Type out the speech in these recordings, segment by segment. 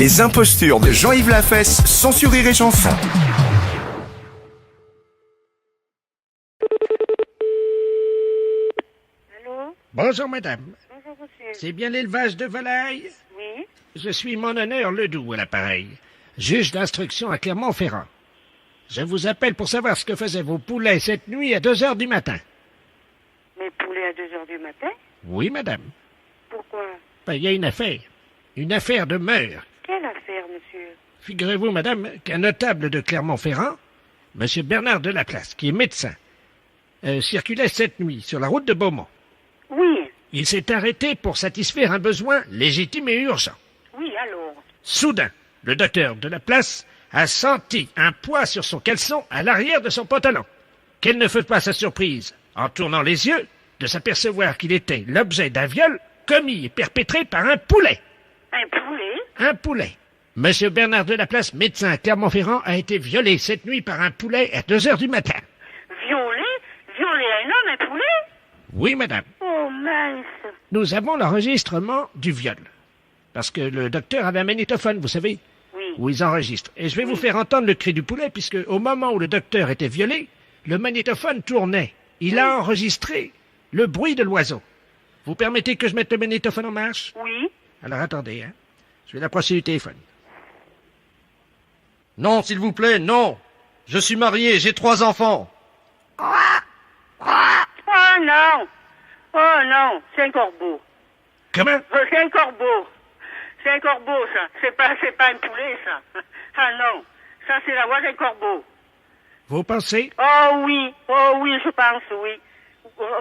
Les impostures de Jean-Yves Lafesse, sans sur Rire et Chanson. Allô? Bonjour madame, Bonjour monsieur. c'est bien l'élevage de volailles? Oui? Je suis mon honneur Ledoux à l'appareil, juge d'instruction à Clermont-Ferrand. Je vous appelle pour savoir ce que faisaient vos poulets cette nuit à 2 heures du matin. Mes poulets à 2 heures du matin? Oui madame, Pourquoi? ben, il y a une affaire de meurtre. Quelle affaire, monsieur? Figurez-vous madame qu'un notable de Clermont-Ferrand, monsieur Bernard Delaplace, qui est médecin, circulait cette nuit sur la route de Beaumont. Oui, Il s'est arrêté pour satisfaire un besoin légitime et urgent. oui, alors. Soudain, le docteur de la place a senti un poids sur son caleçon à l'arrière de son pantalon. Quelle ne fut pas sa surprise, en tournant les yeux, de s'apercevoir qu'il était l'objet d'un viol commis et perpétré par un poulet. Un poulet? Un poulet. Monsieur Bernard de la place, médecin à Clermont-Ferrand, a été violé cette nuit par un poulet à 2 heures du matin. Violé? Violer un homme, un poulet? Oui, madame. Oh, mince. Nous avons l'enregistrement du viol. Parce que le docteur avait un magnétophone, vous savez, Oui. où ils enregistrent. Et je vais vous faire entendre le cri du poulet, puisque au moment où le docteur était violé, le magnétophone tournait. Il a enregistré le bruit de l'oiseau. Vous permettez que je mette le magnétophone en marche? Oui? Alors attendez, hein. Je vais l'approcher du téléphone. Non, s'il vous plaît, non. Je suis marié, j'ai 3 enfants. Oh non! Oh non, c'est un corbeau. Comment? C'est un corbeau. C'est un corbeau, ça. C'est pas un poulet, ça. Ah non. Ça, c'est la voix d'un corbeau. Vous pensez? Oh oui, je pense, oui.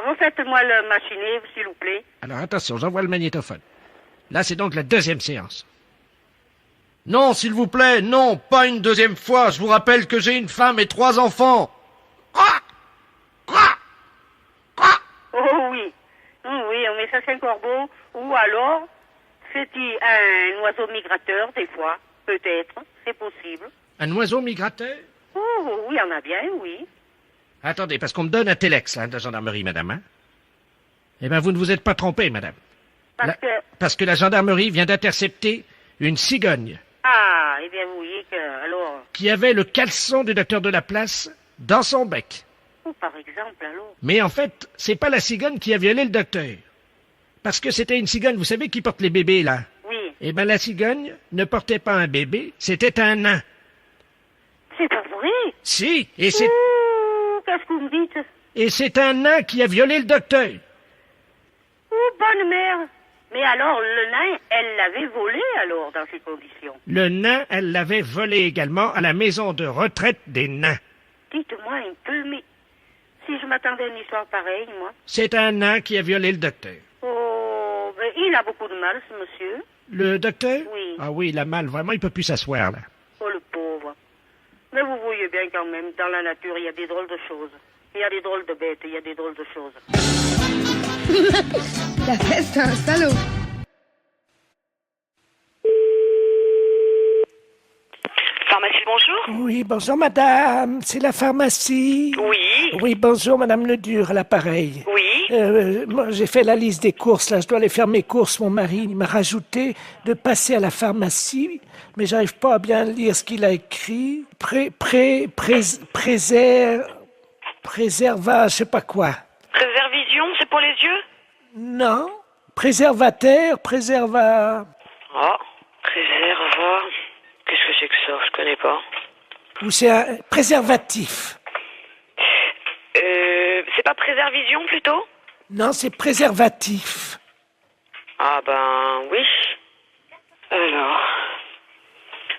Refaites-moi le machiné, s'il vous plaît. Alors attention, j'envoie le magnétophone. Là, c'est donc la 2e séance. Non, s'il vous plaît, non, pas une deuxième fois. Je vous rappelle que j'ai une femme et 3 enfants. Oh oui. Oui, mais ça c'est un corbeau. Ou alors, c'est-il un oiseau migrateur, des fois. Peut-être. C'est possible. Un oiseau migrateur? Oh oui, il y en a bien, oui. Attendez, parce qu'on me donne un téléx, hein, de la gendarmerie, madame, hein? Eh bien, vous ne vous êtes pas trompé, madame. Parce que la gendarmerie vient d'intercepter une cigogne Ah, eh bien, vous voyez que... Alors... qui avait le caleçon du docteur de la place dans son bec. Ou par exemple, alors... Mais en fait, c'est pas la cigogne qui a violé le docteur. Parce que c'était une cigogne, vous savez, qui porte les bébés, là. Oui. Eh bien, la cigogne ne portait pas un bébé, c'était un nain. C'est pas vrai? Si, Ouh, qu'est-ce que vous me dites? et c'est un nain qui a violé le docteur. Oh, bonne mère. Mais alors, le nain, elle l'avait volé, alors, dans ces conditions. Le nain, elle l'avait volé également à la maison de retraite des nains. Dites-moi un peu, mais... Si je m'attendais à une histoire pareille, moi... C'est un nain qui a violé le docteur. Oh, ben, il a beaucoup de mal, ce monsieur. Le docteur? Oui. Ah oui, il a mal, vraiment, il peut plus s'asseoir, là. Oh, le pauvre. Mais vous voyez bien quand même, dans la nature, il y a des drôles de choses. Il y a des drôles de bêtes, il y a des drôles de choses. La fesse, c'est un salaud. Pharmacie, bonjour. Oui, bonjour madame, c'est la pharmacie. Oui. Oui, bonjour madame Ledur à l'appareil. Oui. Moi, j'ai fait la liste des courses, là, je dois aller faire mes courses. Mon mari il m'a rajouté de passer à la pharmacie, mais j'arrive pas à bien lire ce qu'il a écrit. Préserva, je sais pas quoi. Préservision, c'est pour les yeux? Non, préservateur, préserva... Oh, préserva... Qu'est-ce que c'est que ça? Je connais pas. Ou c'est un préservatif. C'est pas préservision, plutôt? Non, c'est préservatif. Ah ben, oui. Alors...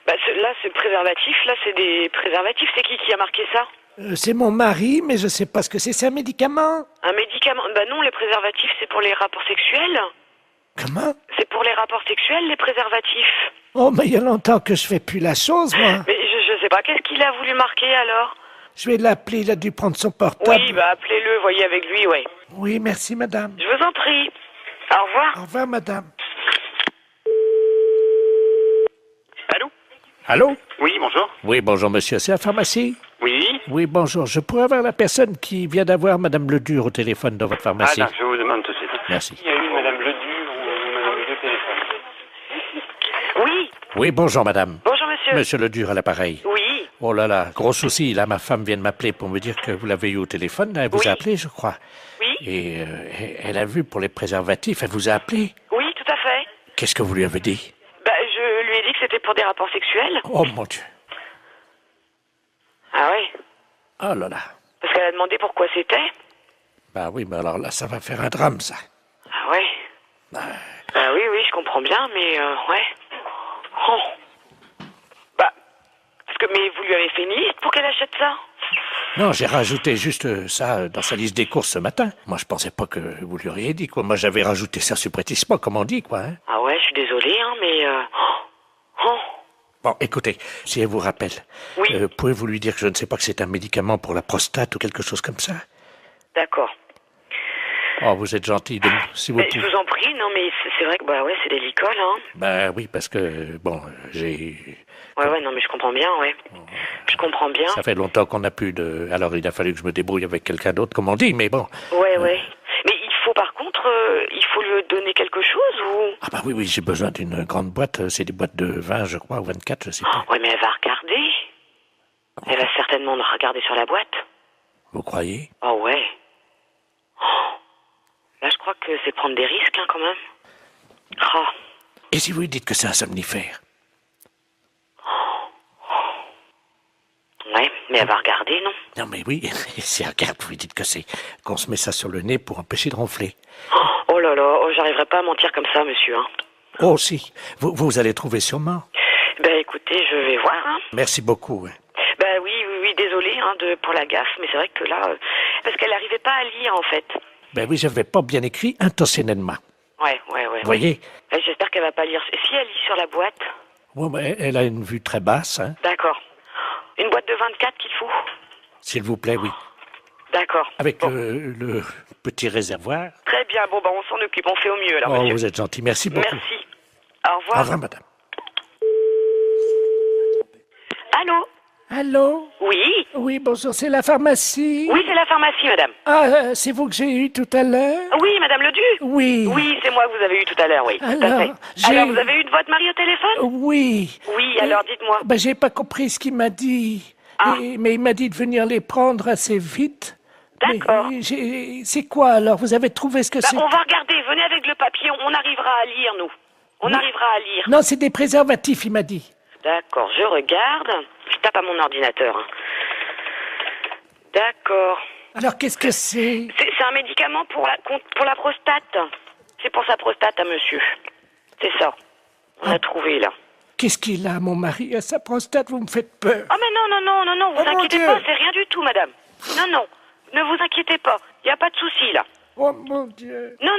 Bah, là, c'est préservatif. Là, c'est des préservatifs. C'est qui a marqué ça? C'est mon mari, mais je sais pas ce que c'est. C'est un médicament? Un médicament? Bah non, les préservatifs, c'est pour les rapports sexuels. Comment? C'est pour les rapports sexuels, les préservatifs. Oh, mais il y a longtemps que je fais plus la chose, moi. Mais je sais pas, qu'est-ce qu'il a voulu marquer, alors? Je vais l'appeler, il a dû prendre son portable. Oui, bah appelez-le, voyez avec lui, ouais. Oui, merci, madame. Je vous en prie. Au revoir. Au revoir, madame. Allô? Allô? Oui, bonjour. Oui, bonjour, monsieur. C'est la pharmacie? Oui. Oui, bonjour. Je pourrais avoir la personne qui vient d'avoir madame Ledur au téléphone dans votre pharmacie? Ah, je vous demande tout de suite. Merci. Il y a eu madame Ledur ou madame Ledur au téléphone? Oui. Oui, bonjour madame. Bonjour, monsieur. Monsieur Ledur à l'appareil. Oui. Oh là là, gros souci, là ma femme vient de m'appeler pour me dire que vous l'avez eu au téléphone, elle vous Oui. a appelé je crois. Oui. Et elle a vu pour les préservatifs, elle vous a appelé. Oui, tout à fait. Qu'est-ce que vous lui avez dit? Bah, je lui ai dit que c'était pour des rapports sexuels. Oh mon Dieu. Ah ouais. Oh là là. Parce qu'elle a demandé pourquoi c'était. Bah oui, mais alors là ça va faire un drame ça. Ah ouais. Bah oui, je comprends bien, mais ouais. Oh. Bah, mais vous lui avez fait une liste pour qu'elle achète ça? Non, j'ai rajouté juste ça dans sa liste des courses ce matin. Moi je pensais pas que vous lui auriez dit quoi. Moi j'avais rajouté ça supplétissement comme on dit quoi. Hein. Ah ouais, je suis désolée, hein, mais oh. Bon, écoutez, si elle vous rappelle, Oui. pouvez-vous lui dire que je ne sais pas que c'est un médicament pour la prostate ou quelque chose comme ça? D'accord. Oh, vous êtes gentil, si vous Mais je pouvez. vous en prie, non mais c'est vrai que bah ouais, c'est délicat là. Hein. Ben oui, parce que, bon, j'ai... Ouais, non mais je comprends bien, ouais. Je comprends bien. Ça fait longtemps qu'on n'a plus de... Alors il a fallu que je me débrouille avec quelqu'un d'autre, comme on dit, mais bon. Ouais. Mais il faut par contre, il faut lui donner quelque chose ou... Ah bah oui, j'ai besoin d'une grande boîte, c'est des boîtes de 20, je crois, ou 24, je sais pas. Ouais, mais elle va regarder. Elle va certainement regarder sur la boîte. Vous croyez? Oh ouais. Oh. Là, je crois que c'est prendre des risques, hein, quand même. Oh. Et si vous lui dites que c'est un somnifère? Ouais, mais elle va regarder, non? Non mais oui, si elle regarde, vous lui dites que c'est... qu'on se met ça sur le nez pour empêcher de ronfler. Oh là là, j'arriverai pas à mentir comme ça, monsieur, hein. Oh si, vous allez trouver sûrement. Ben écoutez, je vais voir, hein. Merci beaucoup. Hein. Ben oui, désolé, hein, pour la gaffe, mais c'est vrai que là... parce qu'elle n'arrivait pas à lire, en fait. Ben oui, j'avais pas bien écrit intentionnellement. Ouais. Vous voyez? J'espère qu'elle va pas lire. Si elle lit sur la boîte... Bon, ben, elle a une vue très basse, hein. D'accord. Une boîte de 24 qu'il faut? S'il vous plaît, oui. D'accord. Avec Bon. le petit réservoir. Très bien, bon, on s'en occupe, on fait au mieux, alors, Oh, monsieur. vous êtes gentil, merci beaucoup. Merci. Au revoir. Au revoir, madame. Allô? Allô? Oui? Oui, bonjour, c'est la pharmacie? Oui, c'est la pharmacie, madame. Ah, c'est vous que j'ai eu tout à l'heure? Oui, madame Ledu? Oui. Oui, c'est moi que vous avez eu tout à l'heure, oui. Tout à Alors, fait. j'ai- Alors, vous avez eu de votre mari au téléphone? Oui. Oui, alors, dites-moi. Ben, j'ai pas compris ce qu'il m'a dit. Ah. Mais il m'a dit de venir les prendre assez vite. D'accord. Mais c'est quoi alors? Vous avez trouvé ce que c'est? On va regarder, venez avec le papier, on arrivera à lire, nous. On arrivera à lire. Non, c'est des préservatifs, il m'a dit. D'accord, je regarde. Je tape à mon ordinateur. Hein. D'accord. Alors, qu'est-ce que c'est? C'est un médicament pour la prostate. C'est pour sa prostate à monsieur. C'est ça. On a trouvé, là. Qu'est-ce qu'il a, mon mari? À sa prostate, vous me faites peur. Oh, mais non, vous Oh, mon inquiétez Dieu. pas, c'est rien du tout, madame. Non, ne vous inquiétez pas. Il n'y a pas de souci, là. Oh, mon Dieu. Non,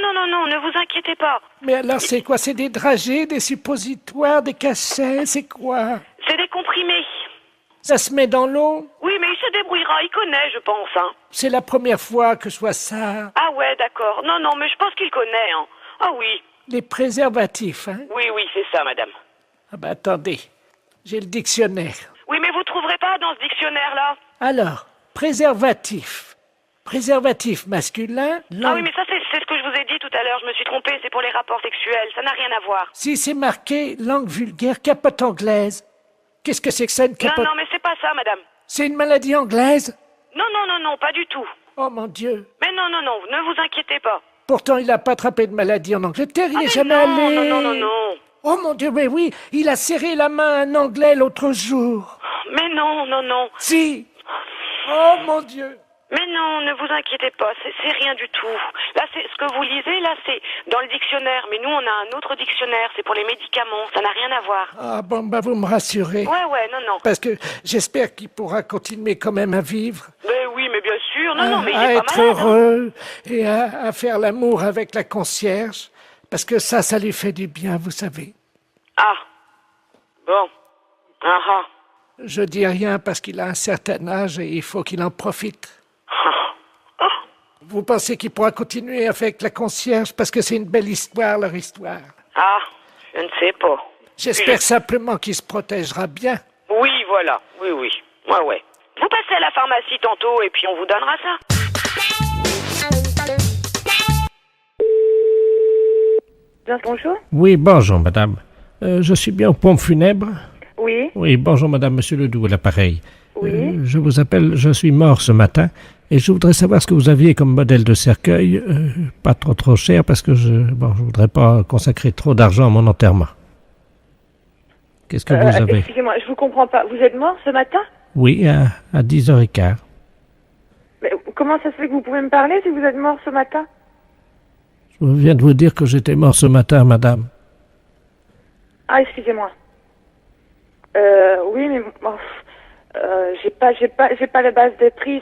ne vous inquiétez pas. Mais alors, c'est quoi? C'est des dragées, des suppositoires, des cachets? C'est quoi? C'est des comprimés. Ça se met dans l'eau? Oui, mais il se débrouillera, il connaît, je pense, hein. C'est la première fois que je vois ça. Ah ouais, d'accord. Non, mais je pense qu'il connaît, hein. Ah oui, Les préservatifs, hein? oui, c'est ça, madame. Ah ben attendez, j'ai le dictionnaire. Oui, mais vous trouverez pas dans ce dictionnaire-là. Alors, préservatif. Préservatif masculin, Ah langue... oui, mais ça, c'est ce que je vous ai dit tout à l'heure. Je me suis trompée, c'est pour les rapports sexuels. Ça n'a rien à voir. Si c'est marqué langue vulgaire, capote anglaise. Qu'est-ce que c'est que ça, une capote? Non, mais c'est pas ça, madame. C'est une maladie anglaise? Non, pas du tout. Oh mon Dieu. Mais non, ne vous inquiétez pas. Pourtant, il n'a pas attrapé de maladie en Angleterre, il Ah, n'est mais jamais allé... non. Oh mon Dieu, mais oui, il a serré la main à un Anglais l'autre jour. Mais non. Si. Oh mon Dieu. Mais non, ne vous inquiétez pas, c'est rien du tout. Là, c'est ce que vous lisez, là, c'est dans le dictionnaire. Mais nous, on a un autre dictionnaire, c'est pour les médicaments. Ça n'a rien à voir. Ah bon, bah vous me rassurez. Ouais, non. Parce que j'espère qu'il pourra continuer quand même à vivre. Mais oui, mais bien sûr. Non, mais il à est être pas malade. Hein. heureux et à faire l'amour avec la concierge. Parce que ça lui fait du bien, vous savez. Ah. Bon. Ah. Je dis rien parce qu'il a un certain âge et il faut qu'il en profite. Vous pensez qu'il pourra continuer avec la concierge parce que c'est une belle histoire, leur histoire. Ah, je ne sais pas. J'espère simplement qu'il se protégera bien. Oui, voilà. Oui. Ouais. Vous passez à la pharmacie tantôt et puis on vous donnera ça. Bonjour. Oui, bonjour, madame. Je suis bien aux pompes funèbres. Oui, Oui, bonjour madame, monsieur Ledoux, à l'appareil. oui. Je vous appelle, je suis mort ce matin et je voudrais savoir ce que vous aviez comme modèle de cercueil. Pas trop cher parce que je voudrais pas consacrer trop d'argent à mon enterrement. Qu'est-ce que vous avez? Excusez-moi, je vous comprends pas. Vous êtes mort ce matin? Oui, à 10h15. Mais comment ça se fait que vous pouvez me parler si vous êtes mort ce matin? Je viens de vous dire que j'étais mort ce matin, madame. Ah, excusez-moi. Oui, mais bon, j'ai pas la base des prix.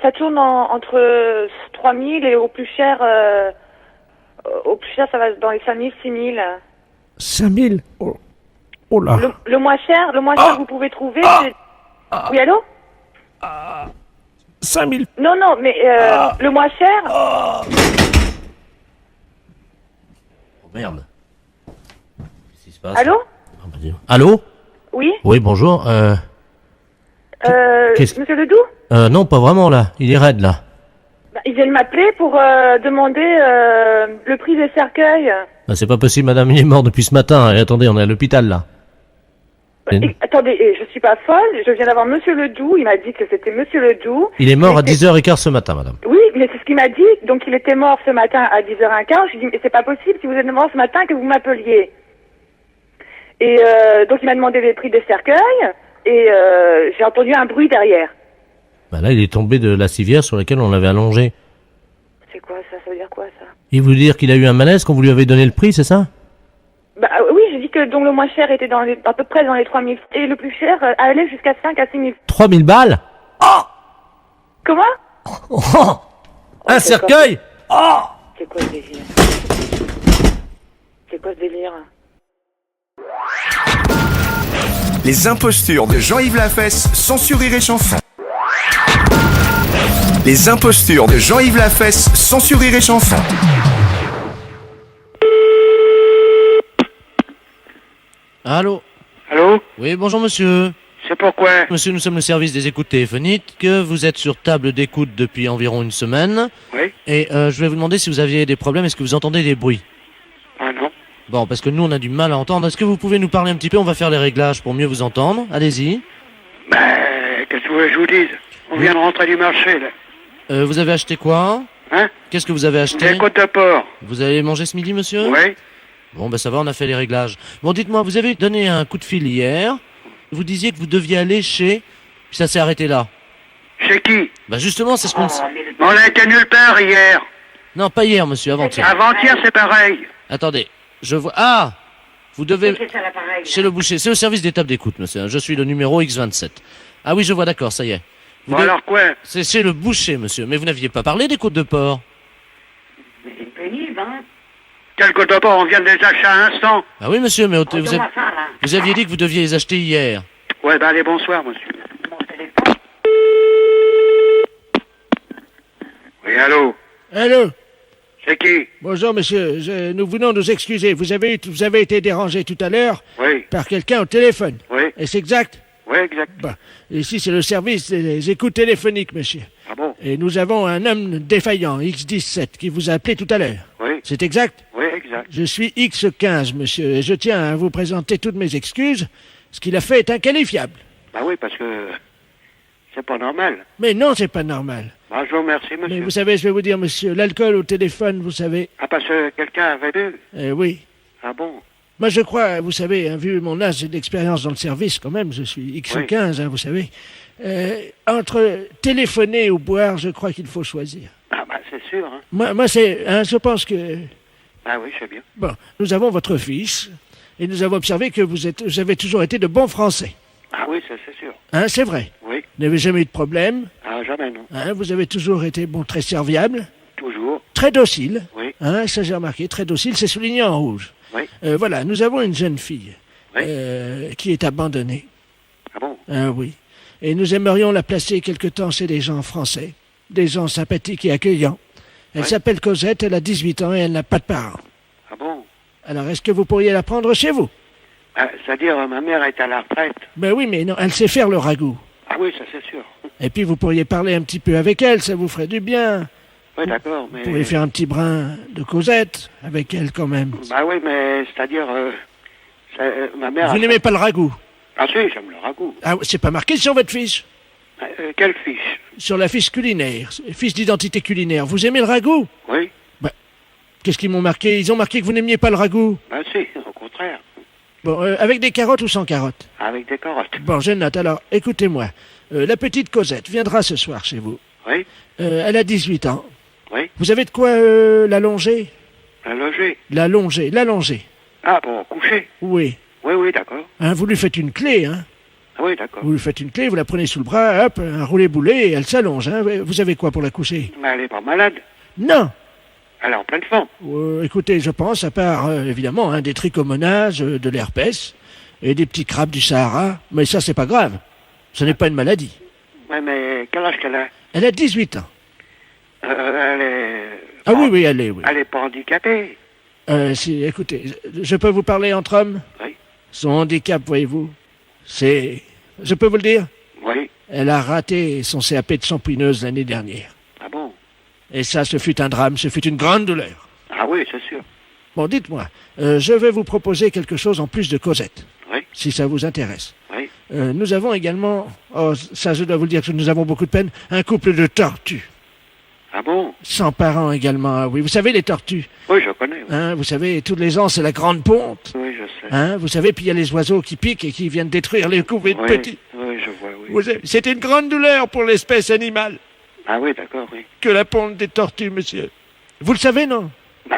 Ça tourne entre 3000 et au plus cher, ça va dans les 5000, 6000. 5000? Oh là. Le moins cher que vous pouvez trouver, c'est... Oui, allô? 5000? Non, mais le moins cher... Oh merde. Qu'est-ce qui se passe? Allô? Ah, bah, dis donc. Allô? Oui? Oui, bonjour. qu'est-ce- Monsieur Ledoux? Non, pas vraiment là. Il est raide là. Bah, ils viennent m'appeler pour demander le prix des cercueils. Ah, c'est pas possible, madame, il est mort depuis ce matin. Et attendez, on est à l'hôpital là. Attendez, je suis pas folle, je viens d'avoir Monsieur Ledoux, il m'a dit que c'était Monsieur Ledoux. Il est mort à 10h15 ce matin, madame. Oui, mais c'est ce qu'il m'a dit, donc il était mort ce matin à 10h15, je lui ai dit, mais c'est pas possible, si vous êtes mort ce matin, que vous m'appeliez. Et donc il m'a demandé les prix des cercueils, et j'ai entendu un bruit derrière. Bah là, il est tombé de la civière sur laquelle on l'avait allongé. C'est quoi ça? Ça veut dire quoi ça? Il veut dire qu'il a eu un malaise quand vous lui avez donné le prix, c'est ça? Bah oui, j'ai dit que donc le moins cher était à peu près dans les 3000, et le plus cher allait jusqu'à 5 à 6000. 3000 balles? Comment? Un c'est cercueil? C'est quoi ce délire? C'est quoi ce délire? Les impostures de Jean-Yves Lafesse, sans Rire et Chanson. Les impostures de Jean-Yves Lafesse, sans Rire et Chanson. Allô? Allô? Oui, bonjour monsieur. C'est pourquoi? Monsieur, nous sommes le service des écoutes téléphoniques, que vous êtes sur table d'écoute depuis environ une semaine. Oui? Et je vais vous demander si vous aviez des problèmes, est-ce que vous entendez des bruits? Ah non? Bon, parce que nous on a du mal à entendre. Est-ce que vous pouvez nous parler un petit peu? On va faire les réglages pour mieux vous entendre. Allez-y. Qu'est-ce que vous voulez que je vous dise? On vient de rentrer du marché, là. Vous avez acheté quoi? Hein? Qu'est-ce que vous avez acheté? Des côtes de porc. Vous avez mangé ce midi, monsieur? Oui? Bon, ben ça va, on a fait les réglages. Bon, dites-moi, vous avez donné un coup de fil hier. Vous disiez que vous deviez aller chez... Puis ça s'est arrêté là. Chez qui? Bah justement, c'est ce qu'on... On a été nulle part hier. Non, pas hier, monsieur, avant-hier. Avant-hier, c'est pareil. Attendez, je vois... Ah! Vous devez... Chez le boucher. C'est au service des tables d'écoute, monsieur. Je suis le numéro X27. Ah oui, je vois, d'accord, ça y est. Vous Bon, devez- alors quoi? C'est chez le boucher, monsieur. Mais vous n'aviez pas parlé des côtes de porc. Quelles côtes de porc? On vient de les acheter à l'instant. Ah oui, monsieur, mais vous aviez dit que vous deviez les acheter hier. Ouais, allez, bonsoir, monsieur. Oui, allô? Allô? C'est qui? Bonjour, monsieur. Nous venons nous excuser. Vous avez été dérangé tout à l'heure Oui, par quelqu'un au téléphone. oui, Est-ce exact? oui, exact. Bah, ici, c'est le service des écoutes téléphoniques, monsieur. Ah bon? Et nous avons un homme défaillant, X17, qui vous a appelé tout à l'heure. Oui, C'est exact? oui, exact. Je suis X15, monsieur, et je tiens à vous présenter toutes mes excuses. Ce qu'il a fait est inqualifiable. Bah oui, parce que c'est pas normal. Mais non, c'est pas normal. Bah, je vous remercie, Mais monsieur. vous savez, je vais vous dire, monsieur, l'alcool au téléphone, vous savez... Ah, parce que quelqu'un avait bu? Oui. Ah bon? Moi, je crois, vous savez, hein, vu mon âge et d'expérience dans le service, quand même, je suis X15, hein, vous savez. Entre téléphoner ou boire, je crois qu'il faut choisir. Ah bah, c'est sûr, hein. Moi c'est... Hein, je pense que... Ah oui, je sais bien. Bon, nous avons votre fils, et nous avons observé que vous avez toujours été de bons Français. Ah oui, ça c'est sûr. Hein, c'est vrai. Oui. Vous n'avez jamais eu de problème. Ah, jamais, non. Hein, vous avez toujours été, bon, très serviable, Toujours. très docile. Oui. Hein, ça j'ai remarqué, très docile, c'est souligné en rouge. Oui. Voilà, nous avons une jeune fille Oui. qui est abandonnée. Ah bon? Ah oui. Et nous aimerions la placer quelque temps chez des gens français, des gens sympathiques et accueillants. Elle Oui. s'appelle Cosette, elle a 18 ans et elle n'a pas de parents. Ah bon? Alors, est-ce que vous pourriez la prendre chez vous? Ah, c'est-à-dire, ma mère est à la retraite. Ben oui, mais non, elle sait faire le ragoût. Ah oui, ça c'est sûr. Et puis vous pourriez parler un petit peu avec elle, ça vous ferait du bien. Oui, d'accord, Vous mais... pouvez faire un petit brin de causette avec elle quand même. Bah oui, mais c'est-à-dire... ma mère... Vous n'aimez pas le ragoût? Ah si, j'aime le ragoût. Ah, c'est pas marqué sur votre fiche? Quelle fiche? Sur la fiche culinaire, fiche d'identité culinaire. Vous aimez le ragoût? Oui. Qu'est-ce qu'ils m'ont marqué? Ils ont marqué que vous n'aimiez pas le ragoût. Bah si, au contraire. Bon, avec des carottes ou sans carottes? Avec des carottes. Bon, je note. Alors, écoutez-moi. La petite Cosette viendra ce soir chez vous. Oui. Elle a 18 ans. Oui. Vous avez de quoi la longer? La loger? La longer. Ah, pour coucher? Oui. Oui, d'accord. Hein, vous lui faites une clé, hein? Ah oui, d'accord. Vous lui faites une clé, vous la prenez sous le bras, hop, un roulé-boulet, et elle s'allonge, hein? Vous avez quoi pour la coucher? Mais elle est pas malade? Non. Elle est en pleine forme. Écoutez, je pense, à part, évidemment, hein, des trichomonases, de l'herpès, et des petits crabes du Sahara, mais ça, c'est pas grave. Ce n'est pas une maladie. Ouais, mais quel âge qu'elle a? Elle a 18 ans. Elle est... Ah oui, elle est, oui. Elle est pas handicapée? Écoutez, je peux vous parler entre hommes? Oui. Son handicap, voyez-vous, c'est... Je peux vous le dire? Oui. Elle a raté son CAP de champouineuse l'année dernière. Ah bon? Et ça, ce fut un drame, ce fut une grande douleur. Ah oui, c'est sûr. Bon, dites-moi, je vais vous proposer quelque chose en plus de Cosette. Oui. Si ça vous intéresse. Oui. Nous avons également, ça je dois vous le dire que nous avons beaucoup de peine, un couple de tortues. Ah bon? Sans parents également, ah oui. Vous savez les tortues? Oui, je connais. Oui, hein, vous savez, tous les ans c'est la grande ponte. oui je sais. Hein, vous savez, puis il y a les oiseaux qui piquent et qui viennent détruire les couvées de Oui, petits. oui, je vois, oui. C'est une grande douleur pour l'espèce animale Ah oui, d'accord, oui. que la ponte des tortues, monsieur. Vous le savez, non? Bah,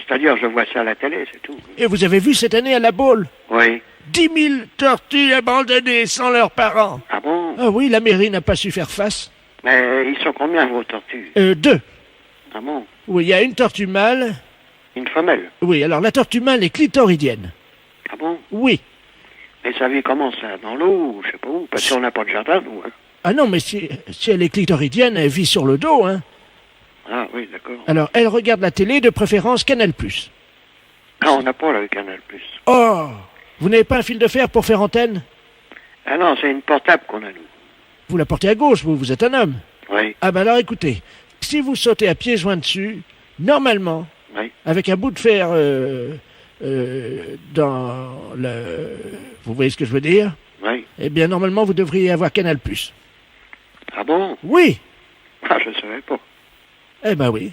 c'est-à-dire, je vois ça à la télé, c'est tout. Et vous avez vu cette année à la Baule? Oui. 10 000 tortues abandonnées sans leurs parents. Ah bon? Ah oui, la mairie n'a pas su faire face. Mais ils sont combien, vos tortues? 2. Ah bon? Oui, il y a une tortue mâle. Une femelle? Oui, alors la tortue mâle est clitoridienne. Ah bon? Oui. Mais ça vit comment, ça? Dans l'eau, ou je sais pas où? Parce qu'on n'a pas de jardin, nous, hein. Ah non, mais si elle est clitoridienne, elle vit sur le dos, hein. Ah oui, d'accord. Alors, elle regarde la télé, de préférence Canal+. Ah, on n'a pas le Canal+. Oh! Vous n'avez pas un fil de fer pour faire antenne? Ah non, c'est une portable qu'on a, nous. Vous la portez à gauche, vous êtes un homme. Oui. Ah ben alors écoutez, si vous sautez à pieds joints dessus, normalement, Oui. avec un bout de fer dans le... Vous voyez ce que je veux dire? Oui. Eh bien, normalement, vous devriez avoir Canal+. Ah bon? Oui! Ah, je ne savais pas. Eh ben oui.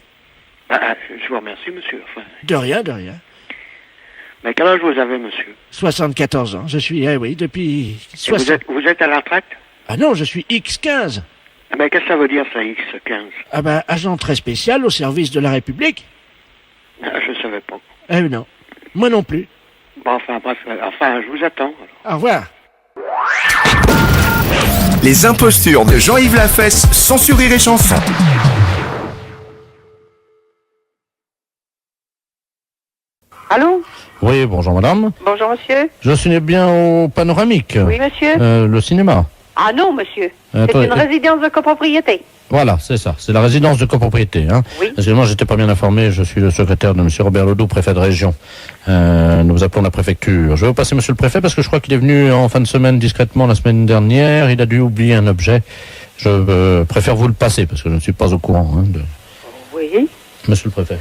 Ah, je vous remercie, monsieur. Enfin, De rien, de rien. mais quel âge vous avez, monsieur? 74 ans. Je suis, oui, depuis... Et vous êtes à la retraite? Ah non, je suis X15. Mais qu'est-ce que ça veut dire, ça, X15? Ah ben, agent très spécial au service de la République. Ah, je ne savais pas. Eh non, moi non plus. Bon, enfin, bref, je vous attends. Alors. Au revoir. Les impostures de Jean-Yves Lafesse, sans sourire et chanson. Allô? Oui, bonjour madame. Bonjour, monsieur. Je suis bien au Panoramique. Oui, monsieur. Le cinéma. Ah non, monsieur. C'est Attends, une résidence de copropriété. Voilà, c'est ça. C'est la résidence de copropriété. Hein. Oui. Excusez-moi, j'étais pas bien informé. Je suis le secrétaire de monsieur Robert Ledoux, préfet de région. Nous appelons la préfecture. Je vais vous passer monsieur le préfet parce que je crois qu'il est venu en fin de semaine discrètement la semaine dernière. Il a dû oublier un objet. Je préfère vous le passer parce que je ne suis pas au courant. Hein, de... Oui. Monsieur le préfet.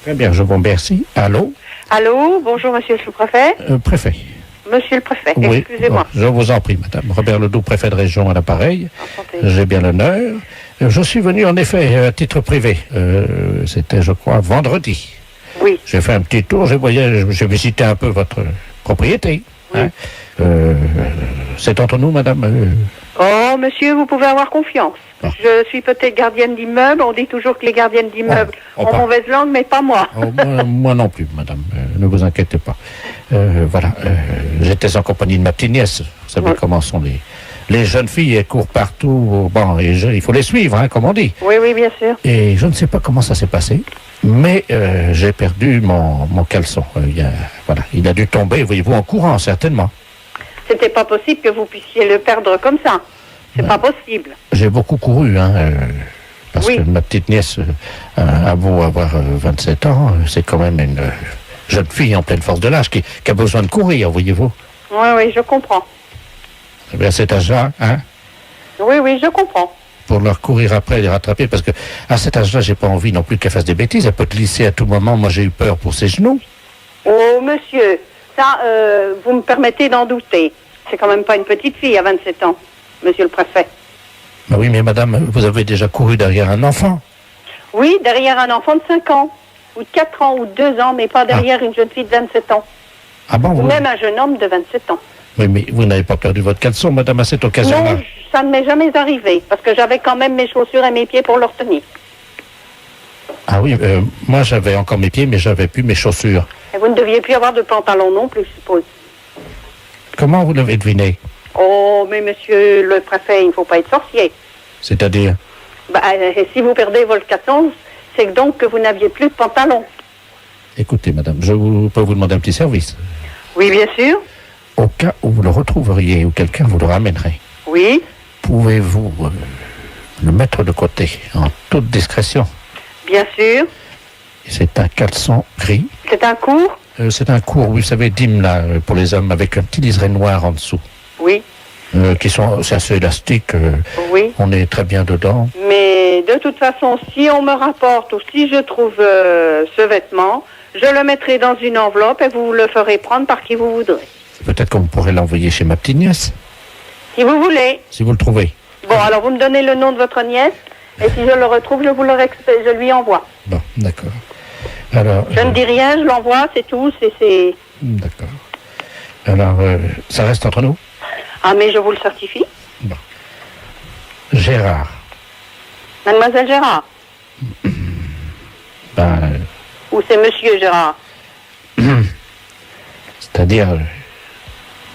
Très bien, je vous remercie. Allô? Allô, bonjour, monsieur le sous-préfet. Préfet. Monsieur le préfet, Oui. excusez-moi. Je vous en prie, madame. Robert Ledoux, préfet de région à l'appareil. Enchanté. J'ai bien l'honneur. Je suis venu en effet à titre privé. C'était, je crois, vendredi. Oui. J'ai fait un petit tour, j'ai visité un peu votre propriété. Oui. Hein. C'est entre nous, madame. Oh, monsieur, vous pouvez avoir confiance. Ah. Je suis peut-être gardienne d'immeuble. On dit toujours que les gardiennes d'immeuble Oh, ont pas. mauvaise langue, mais pas moi. Moi non plus, madame. Ne vous inquiétez pas. Voilà. J'étais en compagnie de ma petite nièce. Vous savez Oui. comment sont les jeunes filles, elles courent partout. Bon, il faut les suivre, hein, comme on dit. Oui, oui, bien sûr. Et je ne sais pas comment ça s'est passé, mais j'ai perdu mon caleçon. Voilà, il a dû tomber, voyez-vous, en courant, certainement. C'était pas possible que vous puissiez le perdre comme ça. C'est pas possible. J'ai beaucoup couru, hein, parce Oui. que ma petite nièce a beau avoir 27 ans, c'est quand même une jeune fille en pleine force de l'âge qui a besoin de courir, voyez-vous. Oui, oui, je comprends. Eh bien, cet âge-là, hein. Oui, oui, je comprends. pour leur courir après et les rattraper, parce que à cet âge-là, j'ai pas envie non plus qu'elle fasse des bêtises. Elle peut glisser à tout moment. Moi, j'ai eu peur pour ses genoux. Oh, monsieur, ça, vous me permettez d'en douter. C'est quand même pas une petite fille à 27 ans, monsieur le préfet. Bah oui, mais madame, vous avez déjà couru derrière un enfant. Oui, derrière un enfant de 5 ans, ou de 4 ans, ou de 2 ans, mais pas derrière une jeune fille de 27 ans. Ah bon, Ou vous... même un jeune homme de 27 ans. Oui, mais vous n'avez pas perdu votre caleçon, madame, à cette occasion-là. Non, ça ne m'est jamais arrivé, parce que j'avais quand même mes chaussures et mes pieds pour leur tenir. Ah oui, moi j'avais encore mes pieds, mais j'avais plus mes chaussures. Et vous ne deviez plus avoir de pantalon non plus, je suppose. Comment vous l'avez deviné? Oh, mais monsieur le préfet, il ne faut pas être sorcier. C'est-à-dire? Bah, si vous perdez votre caleçon, c'est donc que vous n'aviez plus de pantalon. Écoutez, madame, peux vous demander un petit service. Oui, bien sûr. Au cas où vous le retrouveriez ou quelqu'un vous le ramènerait, Oui, pouvez-vous le mettre de côté en toute discrétion? bien sûr. C'est un caleçon gris. C'est un cours? C'est un court, vous savez, d'hymne là, pour les hommes, avec un petit liseré noir en dessous. Oui, C'est assez élastique. oui. On est très bien dedans. Mais de toute façon, si on me rapporte ou si je trouve ce vêtement, je le mettrai dans une enveloppe et vous le ferez prendre par qui vous voudrez. Peut-être qu'on pourrait l'envoyer chez ma petite nièce, Si vous voulez. si vous le trouvez. Bon, alors vous me donnez le nom de votre nièce et si je le retrouve, je lui envoie. Bon, d'accord. Alors, Je ne dis rien, je l'envoie, c'est tout. C'est... d'accord. Alors, ça reste entre nous? Ah, mais je vous le certifie. Gérard. Mademoiselle Gérard. Ben, Ou c'est Monsieur Gérard? c'est-à-dire,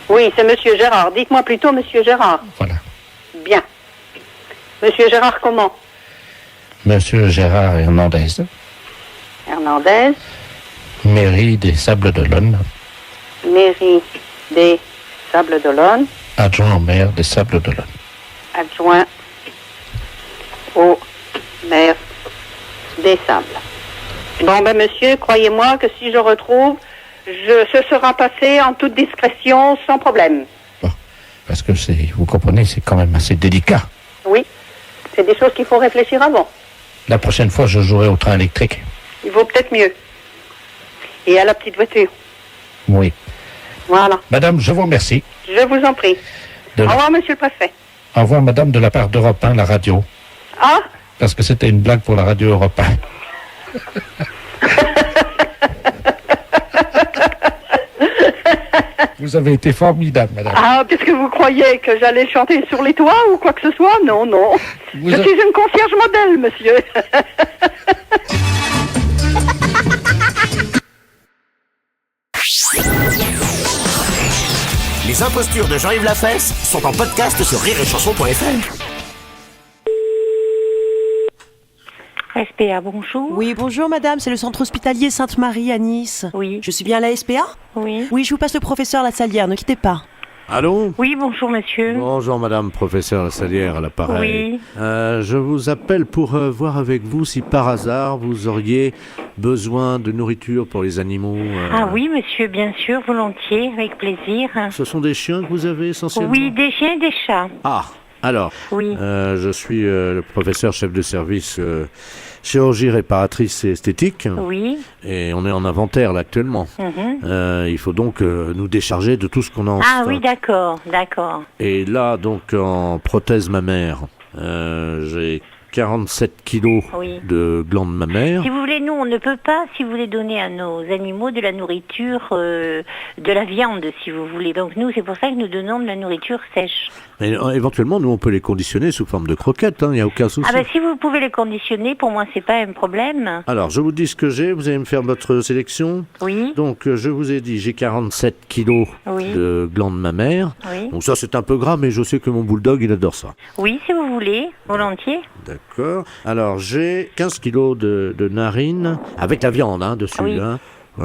Oui, c'est Monsieur Gérard. Dites-moi plutôt Monsieur Gérard. voilà. Bien. Monsieur Gérard comment? Monsieur Gérard Hernandez, Hernandez, mairie des Sables d'Olonne, mairie des Sables d'Olonne, adjoint au maire des Sables d'Olonne. adjoint au maire des Sables. Bon, ben monsieur, croyez-moi que si je retrouve, ce sera passé en toute discrétion, sans problème. Bon, parce que vous comprenez, c'est quand même assez délicat. Oui, c'est des choses qu'il faut réfléchir avant. La prochaine fois, je jouerai au train électrique. Il vaut peut-être mieux. Et à la petite voiture. Oui. Voilà. Madame, je vous remercie. Je vous en prie. De- Au revoir, monsieur le préfet. Au revoir, madame, de la part d'Europe 1, la radio. Ah, Parce que c'était une blague pour la radio Europe 1. Vous avez été formidable, madame. ah, qu'est-ce que vous croyez que j'allais chanter sur les toits ou quoi que ce soit? Non, non. Vous Je a- suis une concierge modèle, monsieur. Les impostures de Jean-Yves Lafesse sont en podcast sur rireetchanson.fr. SPA, bonjour. Oui, bonjour madame, c'est le centre hospitalier Sainte-Marie à Nice. Oui. Je suis bien à la SPA? Oui. Oui, je vous passe le professeur Lassalière, ne quittez pas. Allô? Oui, bonjour monsieur. Bonjour madame, professeur Lassalière à l'appareil. Oui. Je vous appelle pour voir avec vous si par hasard vous auriez besoin de nourriture pour les animaux. Ah oui, monsieur, bien sûr, volontiers, avec plaisir. Ce sont des chiens que vous avez essentiellement? Oui, des chiens et des chats. Ah, alors, Oui. je suis le professeur chef de service chirurgie réparatrice et esthétique. Oui. Et on est en inventaire là actuellement. Mhm. Il faut donc nous décharger de tout ce qu'on a en Ah stock. oui, d'accord, d'accord. Et là, donc, en prothèse mammaire, j'ai 47 kilos Oui. de glandes mammaires. Si vous voulez, nous, on ne peut pas, si vous voulez, donner à nos animaux de la nourriture, de la viande, si vous voulez. Donc nous, c'est pour ça que nous donnons de la nourriture sèche. Et, éventuellement, nous, on peut les conditionner sous forme de croquettes, il n'y a aucun souci. Ah ben, si vous pouvez les conditionner, pour moi, c'est pas un problème. Alors, je vous dis ce que j'ai, vous allez me faire votre sélection. Oui. Donc, je vous ai dit, j'ai 47 kilos Oui. de glandes mammaires. Oui. Donc ça, c'est un peu gras, mais je sais que mon bulldog, il adore ça. Oui, si vous voulez, volontiers. D'accord. Alors, j'ai 15 kilos de narines, avec la viande dessus. Oui.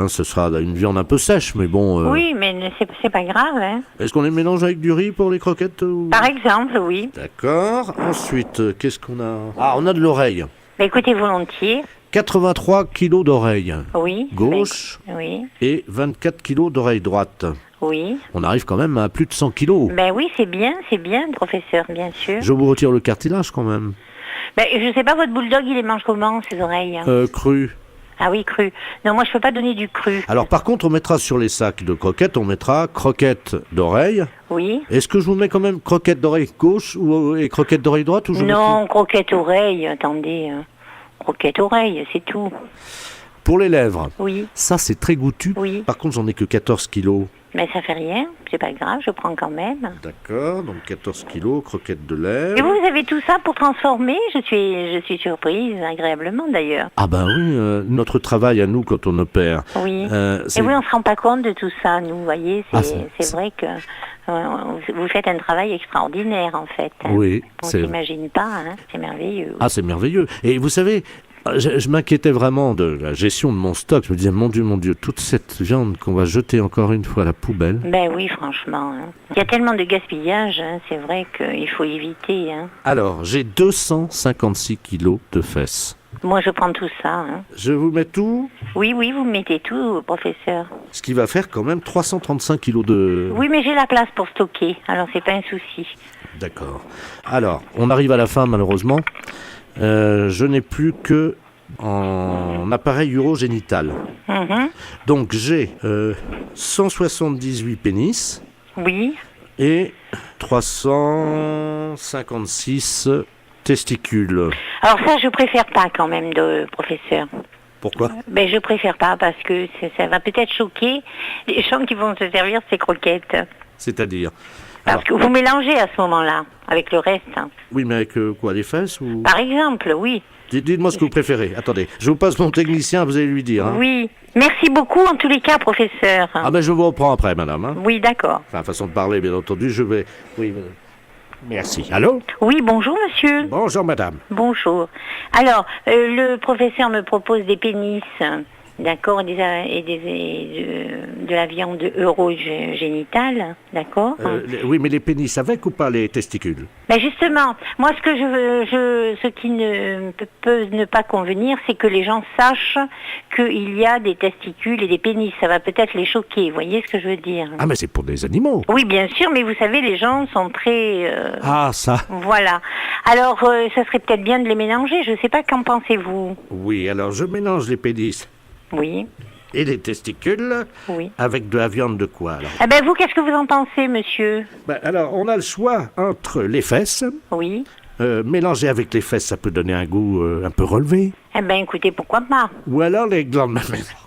Ce sera une viande un peu sèche, mais bon... Oui, mais c'est pas grave, hein. Est-ce qu'on les mélange avec du riz pour les croquettes ou... Par exemple, oui. D'accord. Ensuite, qu'est-ce qu'on a? Ah, on a de l'oreille. Bah, écoutez, volontiers. 83 kilos d'oreille Oui. gauche Oui. et 24 kilos d'oreille droite. Oui. On arrive quand même à plus de 100 kilos. Ben oui, c'est bien, professeur, bien sûr. Je vous retire le cartilage quand même. Ben, je sais pas, votre bulldog, il les mange comment, ses oreilles? Cru. Ah oui, cru. Non, moi, je peux pas donner du cru. Alors par contre, on mettra sur les sacs de croquettes, on mettra croquettes d'oreille. Oui. Est-ce que je vous mets quand même croquettes d'oreille gauche et croquettes d'oreille droite ou je Non, croquettes oreille, attendez. Croquettes oreille, c'est tout. Pour les lèvres. Oui. Ça, c'est très goûtu. Oui. Par contre, j'en ai que 14 kilos. Mais ça fait rien, c'est pas grave, je prends quand même. D'accord, donc 14 kilos, croquettes de lèvres. Et vous avez tout ça pour transformer? Je suis surprise, agréablement d'ailleurs. Ah ben oui, notre travail à nous quand on opère. Oui. Et oui, on se rend pas compte de tout ça, nous, vous voyez. C'est vrai que vous faites un travail extraordinaire, en fait. Oui. On s'imagine pas, hein. C'est merveilleux. Ah, c'est merveilleux. Et vous savez, je m'inquiétais vraiment de la gestion de mon stock. Je me disais, mon Dieu, toute cette viande qu'on va jeter encore une fois à la poubelle. Ben oui, franchement. Hein. Il y a tellement de gaspillage, hein. C'est vrai qu'il faut éviter. Hein. Alors, j'ai 256 kilos de fesses. Moi, je prends tout ça. Hein. Je vous mets tout? Oui, vous mettez tout, professeur. Ce qui va faire quand même 335 kilos de... Oui, mais j'ai la place pour stocker, alors c'est pas un souci. D'accord. Alors, on arrive à la fin, malheureusement. Je n'ai plus que en appareil urogénital. Donc j'ai 178 pénis. Oui. Et 356 testicules. Alors ça, je préfère pas quand même, professeur. Pourquoi? Ben je préfère pas parce que ça va peut-être choquer les gens qui vont se servir de ces croquettes. C'est-à-dire? Parce que vous mélangez à ce moment-là, avec le reste. Oui, mais avec quoi, les fesses ou... Par exemple, oui. Dites-moi ce que vous préférez. Attendez, je vous passe mon technicien, vous allez lui dire. Hein. Oui. Merci beaucoup en tous les cas, professeur. Ah ben je vous reprends après, madame. Hein. Oui, d'accord. Enfin, façon de parler, bien entendu, je vais... Oui, merci. Allô? Oui, bonjour, monsieur. Bonjour, madame. Bonjour. Alors, le professeur me propose des pénis... D'accord, de la viande urogénitale, d'accord. Oui, mais les pénis avec ou pas les testicules? Ben justement, moi ce qui ne peut ne pas convenir, c'est que les gens sachent qu'il y a des testicules et des pénis. Ça va peut-être les choquer, vous voyez ce que je veux dire? Ah, mais c'est pour des animaux. Oui, bien sûr, mais vous savez, les gens sont très... Ah, ça. Voilà. Alors, ça serait peut-être bien de les mélanger, je ne sais pas, qu'en pensez-vous? Oui, alors je mélange les pénis. Oui. Et les testicules. Oui. Avec de la viande de quoi, alors? Eh ben, vous, qu'est-ce que vous en pensez, monsieur? Alors, on a le choix entre les fesses. Oui. Mélanger avec les fesses, ça peut donner un goût un peu relevé. Eh ben, écoutez, pourquoi pas? Ou alors les glandes mammaires.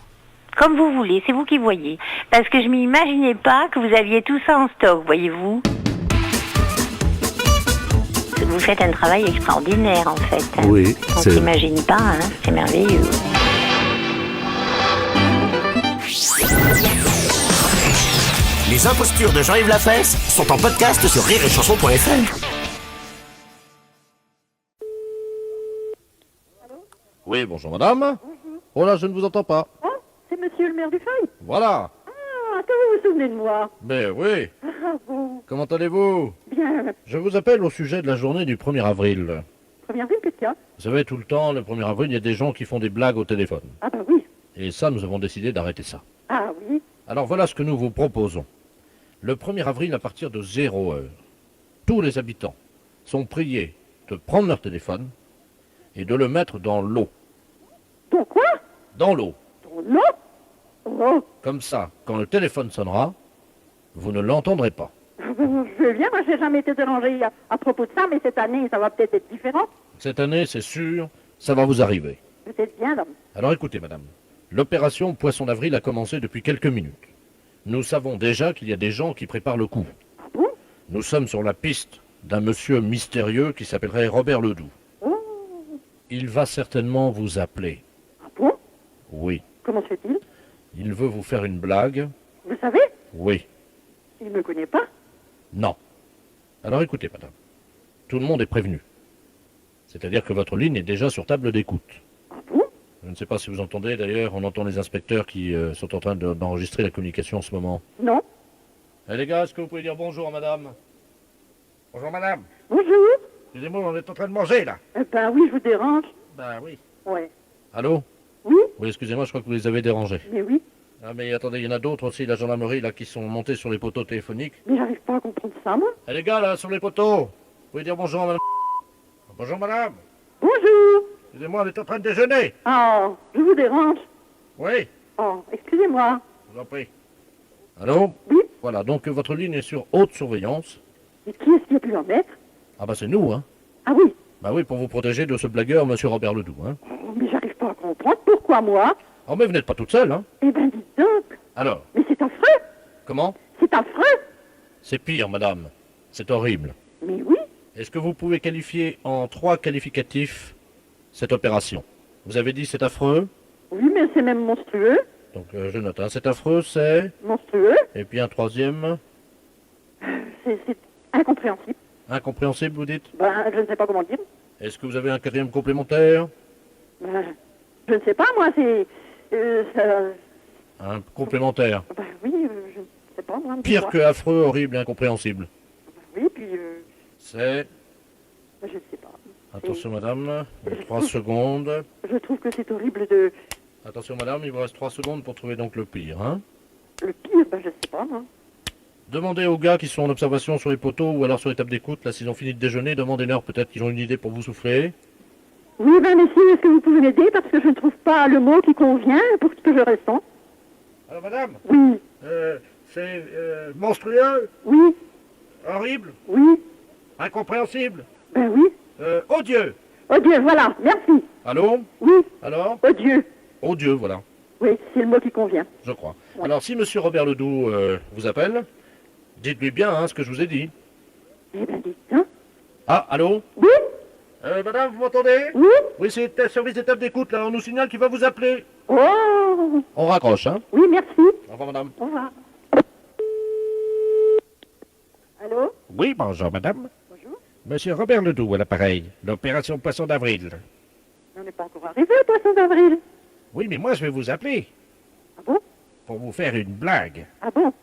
Comme vous voulez, c'est vous qui voyez. Parce que je m'imaginais pas que vous aviez tout ça en stock, voyez-vous. Vous faites un travail extraordinaire, en fait. Hein. Oui. On s'imagine pas, hein. C'est merveilleux. Les impostures de Jean-Yves Lafesse sont en podcast sur rireetchanson.fr. Oui, bonjour madame. Oh là, je ne vous entends pas. Ah, c'est monsieur le maire du Feuil? Voilà. Ah, que vous vous souvenez de moi? Mais oui. Ah bon. Comment allez-vous? Bien. Je vous appelle au sujet de la journée du 1er avril. 1er avril, qu'est-ce qu'il y a? Vous savez, tout le temps, le 1er avril, il y a des gens qui font des blagues au téléphone. Ah bah oui. Et ça, nous avons décidé d'arrêter ça. Ah oui. Alors voilà ce que nous vous proposons. Le 1er avril, à partir de 0 heure, tous les habitants sont priés de prendre leur téléphone et de le mettre dans l'eau. Dans quoi? Dans l'eau. Dans l'eau? Oh. Comme ça, quand le téléphone sonnera, vous ne l'entendrez pas. Je veux bien, moi j'ai jamais été dérangé à propos de ça, mais cette année, ça va peut-être être différent. Cette année, c'est sûr, ça va vous arriver. Vous êtes bien, là. Alors écoutez, madame, l'opération Poisson d'avril a commencé depuis quelques minutes. Nous savons déjà qu'il y a des gens qui préparent le coup. Ah bon? Nous sommes sur la piste d'un monsieur mystérieux qui s'appellerait Robert Ledoux. Oh. Il va certainement vous appeler. Ah bon? Oui. Comment se fait-il? Il veut vous faire une blague. Vous savez? Oui. Il ne me connaît pas? Non. Alors écoutez, madame. Tout le monde est prévenu. C'est-à-dire que votre ligne est déjà sur table d'écoute. Ah bon? Je ne sais pas si vous entendez, d'ailleurs, on entend les inspecteurs qui sont en train d'enregistrer la communication en ce moment. Non. Eh les gars, est-ce que vous pouvez dire bonjour à madame? Bonjour madame. Bonjour. Excusez-moi, on est en train de manger là. Eh ben oui, je vous dérange. Ben oui. Ouais. Allô? Oui? Oui, excusez-moi, je crois que vous les avez dérangés. Mais oui. Ah mais attendez, il y en a d'autres aussi, la gendarmerie, là, qui sont montés sur les poteaux téléphoniques. Mais j'arrive pas à comprendre ça, moi. Eh les gars, là, sur les poteaux, vous pouvez dire bonjour, madame. Bonjour, madame. Bonjour. Excusez-moi, on est en train de déjeuner. Oh, je vous dérange. Oui, Oh, excusez-moi. je vous en prie. Allô? Oui. Voilà, donc votre ligne est sur haute surveillance. Et qui est-ce qui a pu en mettre? Ah bah c'est nous, hein. Ah oui. Bah oui, pour vous protéger de ce blagueur, monsieur Robert Ledoux, hein. Oh, mais j'arrive pas à comprendre. Pourquoi moi? Oh mais vous n'êtes pas toute seule, hein. Eh ben, dites donc. Alors, Mais c'est affreux. comment? C'est affreux. C'est pire, madame. C'est horrible. Mais oui. Est-ce que vous pouvez qualifier en 3 qualificatifs cette opération? Vous avez dit c'est affreux. Oui, mais c'est même monstrueux. Donc je note, hein. C'est affreux, c'est... Monstrueux. Et puis un troisième... C'est incompréhensible. Incompréhensible, vous dites? Ben, je ne sais pas comment dire. Est-ce que vous avez un quatrième complémentaire? Ben, je ne sais pas, moi, c'est... ça... Un complémentaire. Ben oui, je ne sais pas, moi. Pire moi. que affreux, horrible et incompréhensible. Oui, puis... C'est... ben, je ne sais pas. Attention madame, 3 secondes. Je trouve que c'est horrible de... Attention madame, il vous reste 3 secondes pour trouver donc le pire, hein. Le pire, ben je sais pas, moi. Demandez aux gars qui sont en observation sur les poteaux ou alors sur les tables d'écoute, là s'ils ont fini de déjeuner, demandez-leur peut-être qu'ils ont une idée pour vous souffler. Oui, ben messieurs, est-ce que vous pouvez m'aider parce que je ne trouve pas le mot qui convient pour ce que je ressens. Alors madame, Oui, c'est monstrueux, oui, horrible, oui, incompréhensible, ben oui. odieux. Odieux, voilà, merci. Allô? Oui, Alors? odieux. Odieux, voilà, Oui, c'est le mot qui convient. je crois. Ouais. Alors si monsieur Robert Ledoux vous appelle, dites-lui bien hein, ce que je vous ai dit. Eh ben dites, hein. Ah, allô? Oui, Madame, vous m'entendez? oui. Oui, c'est le service des tables d'écoute, là, on nous signale qu'il va vous appeler. Oh, On raccroche, hein? oui, merci. Au revoir madame. Au revoir. Allô? Oui, bonjour, madame. Bonjour. Monsieur Robert Ledoux à l'appareil. L'opération Poisson d'avril. On n'est pas encore arrivé au poisson d'avril. Oui, mais moi, je vais vous appeler. Ah bon? Pour vous faire une blague. Ah bon?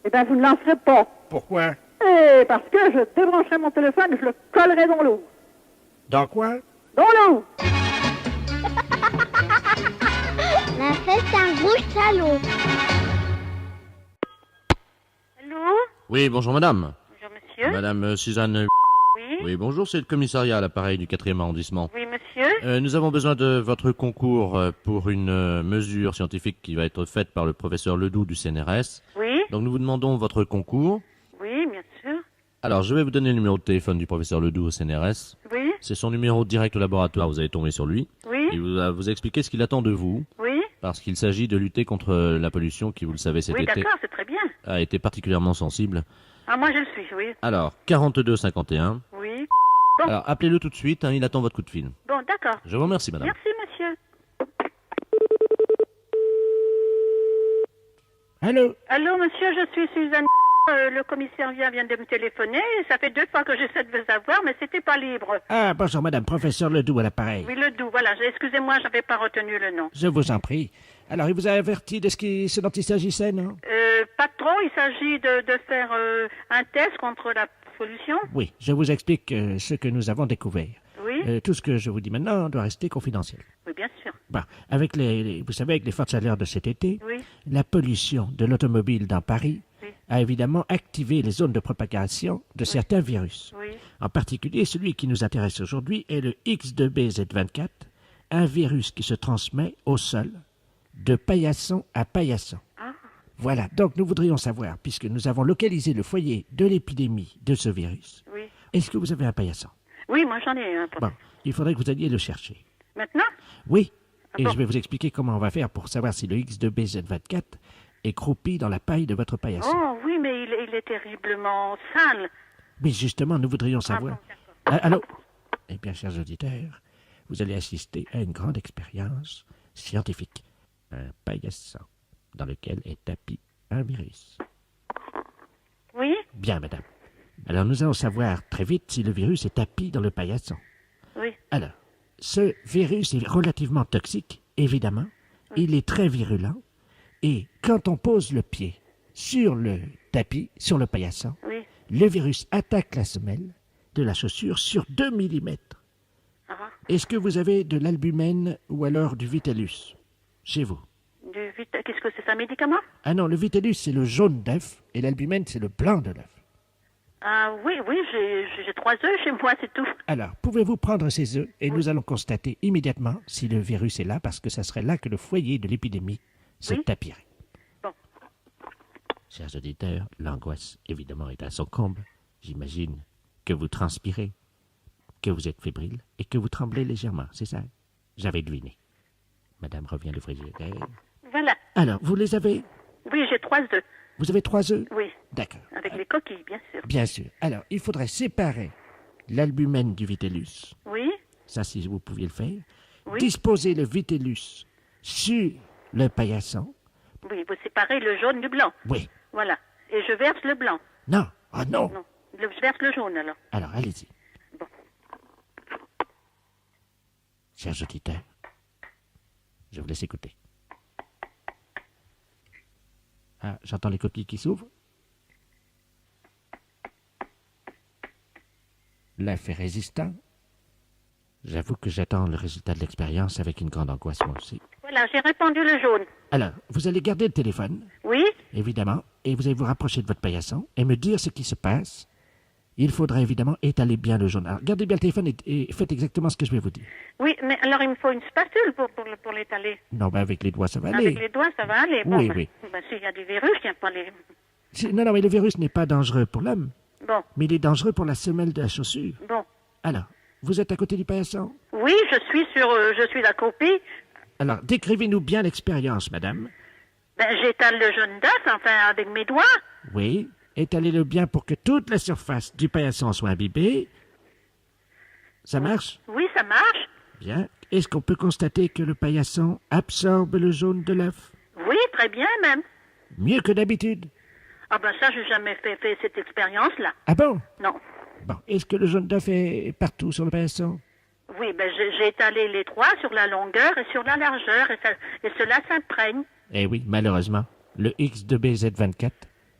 Eh ben vous ne l'en ferez pas. Pourquoi? Eh, parce que je débrancherai mon téléphone et je le collerai dans l'eau. Dans quoi? Dans l'eau! La fête, c'est un gros salaud. Allô? Oui, bonjour madame. Bonjour, monsieur. Madame Suzanne... Oui? Oui, bonjour, c'est le commissariat à l'appareil du 4e arrondissement. Oui, monsieur? Nous avons besoin de votre concours pour une mesure scientifique qui va être faite par le professeur Ledoux du CNRS. Oui? Donc nous vous demandons votre concours. Oui, bien sûr. Alors, je vais vous donner le numéro de téléphone du professeur Ledoux au CNRS. Oui? C'est son numéro direct au laboratoire, vous allez tomber sur lui. Oui? Il va vous expliquer ce qu'il attend de vous. Oui? Parce qu'il s'agit de lutter contre la pollution qui, vous le savez, cet Oui, été d'accord, c'est très bien. a été particulièrement sensible. Ah, moi, je le suis, oui. Alors, 42 51. Oui. Bon, Alors, appelez-le tout de suite, hein, il attend votre coup de fil. bon, d'accord. Je vous remercie, madame. Merci, monsieur. Allô? Allô, monsieur, je suis Suzanne. Le commissaire vient de me téléphoner. Ça fait 2 fois que j'essaie de vous avoir, mais c'était pas libre. Ah, bonjour, madame. Professeur Ledoux à l'appareil. Oui, Ledoux, voilà. Excusez-moi, j'avais pas retenu le nom. Je vous en prie. Alors, il vous a averti de ce dont il s'agissait, non? Pas trop. Il s'agit de faire un test contre la pollution. Oui, je vous explique ce que nous avons découvert. Oui? Tout ce que je vous dis maintenant doit rester confidentiel. Oui, bien sûr. Bon, avec vous savez, avec les fortes chaleurs de cet été, Oui. la pollution de l'automobile dans Paris Oui. a évidemment activé les zones de propagation de certains virus. Oui. En particulier, celui qui nous intéresse aujourd'hui est le X2BZ24, un virus qui se transmet au sol, de paillasson à paillasson. Ah. Voilà, donc nous voudrions savoir, puisque nous avons localisé le foyer de l'épidémie de ce virus, Oui. est-ce que vous avez un paillasson? Oui, moi j'en ai un. Bon, il faudrait que vous alliez le chercher. Maintenant? Oui, et bon. je vais vous expliquer comment on va faire pour savoir si le X2BZ24 est croupi dans la paille de votre paillasson. Oh oui, mais il est terriblement sale. Mais justement, nous voudrions savoir... bon, d'accord. Allô? Eh bien, chers auditeurs, vous allez assister à une grande expérience scientifique. Un paillasson dans lequel est tapi un virus. Oui? Bien, madame. Alors, nous allons savoir très vite si le virus est tapi dans le paillasson. Oui. Alors, ce virus est relativement toxique, évidemment. Il est très virulent. Et quand on pose le pied sur le tapis, sur le paillasson, Oui. le virus attaque la semelle de la chaussure sur 2 mm. Ah. Est-ce que vous avez de l'albumène ou alors du Vitellus chez vous? Qu'est-ce que c'est un médicament? Ah non, le vitellus, c'est le jaune d'œuf et l'albumène, c'est le blanc de l'œuf. Ah oui, j'ai 3 œufs chez moi, c'est tout. Alors, pouvez-vous prendre ces œufs et nous allons constater immédiatement si le virus est là, parce que ça serait là que le foyer de l'épidémie se tapirait. Bon. Chers auditeurs, l'angoisse, évidemment, est à son comble. J'imagine que vous transpirez, que vous êtes fébrile et que vous tremblez légèrement, c'est ça? J'avais deviné. Madame revient le frigidaire. Voilà. Alors, vous les avez? Oui, j'ai 3 œufs. Vous avez 3 œufs? Oui. D'accord. Avec les coquilles, bien sûr. Bien sûr. Alors, il faudrait séparer l'albumène du vitellus. Oui. Ça, si vous pouviez le faire. Oui. Disposer le vitellus sur le paillasson. Oui, vous séparez le jaune du blanc. Oui. Voilà. Et je verse le blanc. Non. Ah non. Non. Je verse le jaune, alors. Alors, allez-y. Bon. Chers auditeurs, je vous laisse écouter. Ah, j'entends les coquilles qui s'ouvrent. L'œuf est résistant. J'avoue que j'attends le résultat de l'expérience avec une grande angoisse, moi aussi. Voilà, j'ai répandu le jaune. Alors, vous allez garder le téléphone. Oui. Évidemment, et vous allez vous rapprocher de votre paillasson et me dire ce qui se passe. Il faudra évidemment étaler bien le jaune. Alors, gardez bien le téléphone et faites exactement ce que je vais vous dire. Oui, mais alors il me faut une spatule pour l'étaler. Non, ben avec les doigts, ça va aller. Avec les doigts, ça va aller. Bon, Oui, ben, oui. ben, s'il y a du virus, il n'y a pas les... Non, mais le virus n'est pas dangereux pour l'homme, Bon, mais il est dangereux pour la semelle de la chaussure. bon. Alors, vous êtes à côté du paillasson? Oui, je suis la copie. Alors, décrivez-nous bien l'expérience, madame. Ben, j'étale le jaune d'œuf, enfin, avec mes doigts. Oui, étalez-le bien pour que toute la surface du paillasson soit imbibée. Ça marche? Oui, ça marche. Bien. Est-ce qu'on peut constater que le paillasson absorbe le jaune de l'œuf? Oui, très bien même. Mieux que d'habitude? Ah ben ça, j'ai jamais fait cette expérience-là. Ah bon? Non. Bon, est-ce que le jaune d'œuf est partout sur le paillasson? Oui, ben j'ai étalé les 3 sur la longueur et sur la largeur, et cela s'imprègne. Eh oui, malheureusement. Le X2BZ24.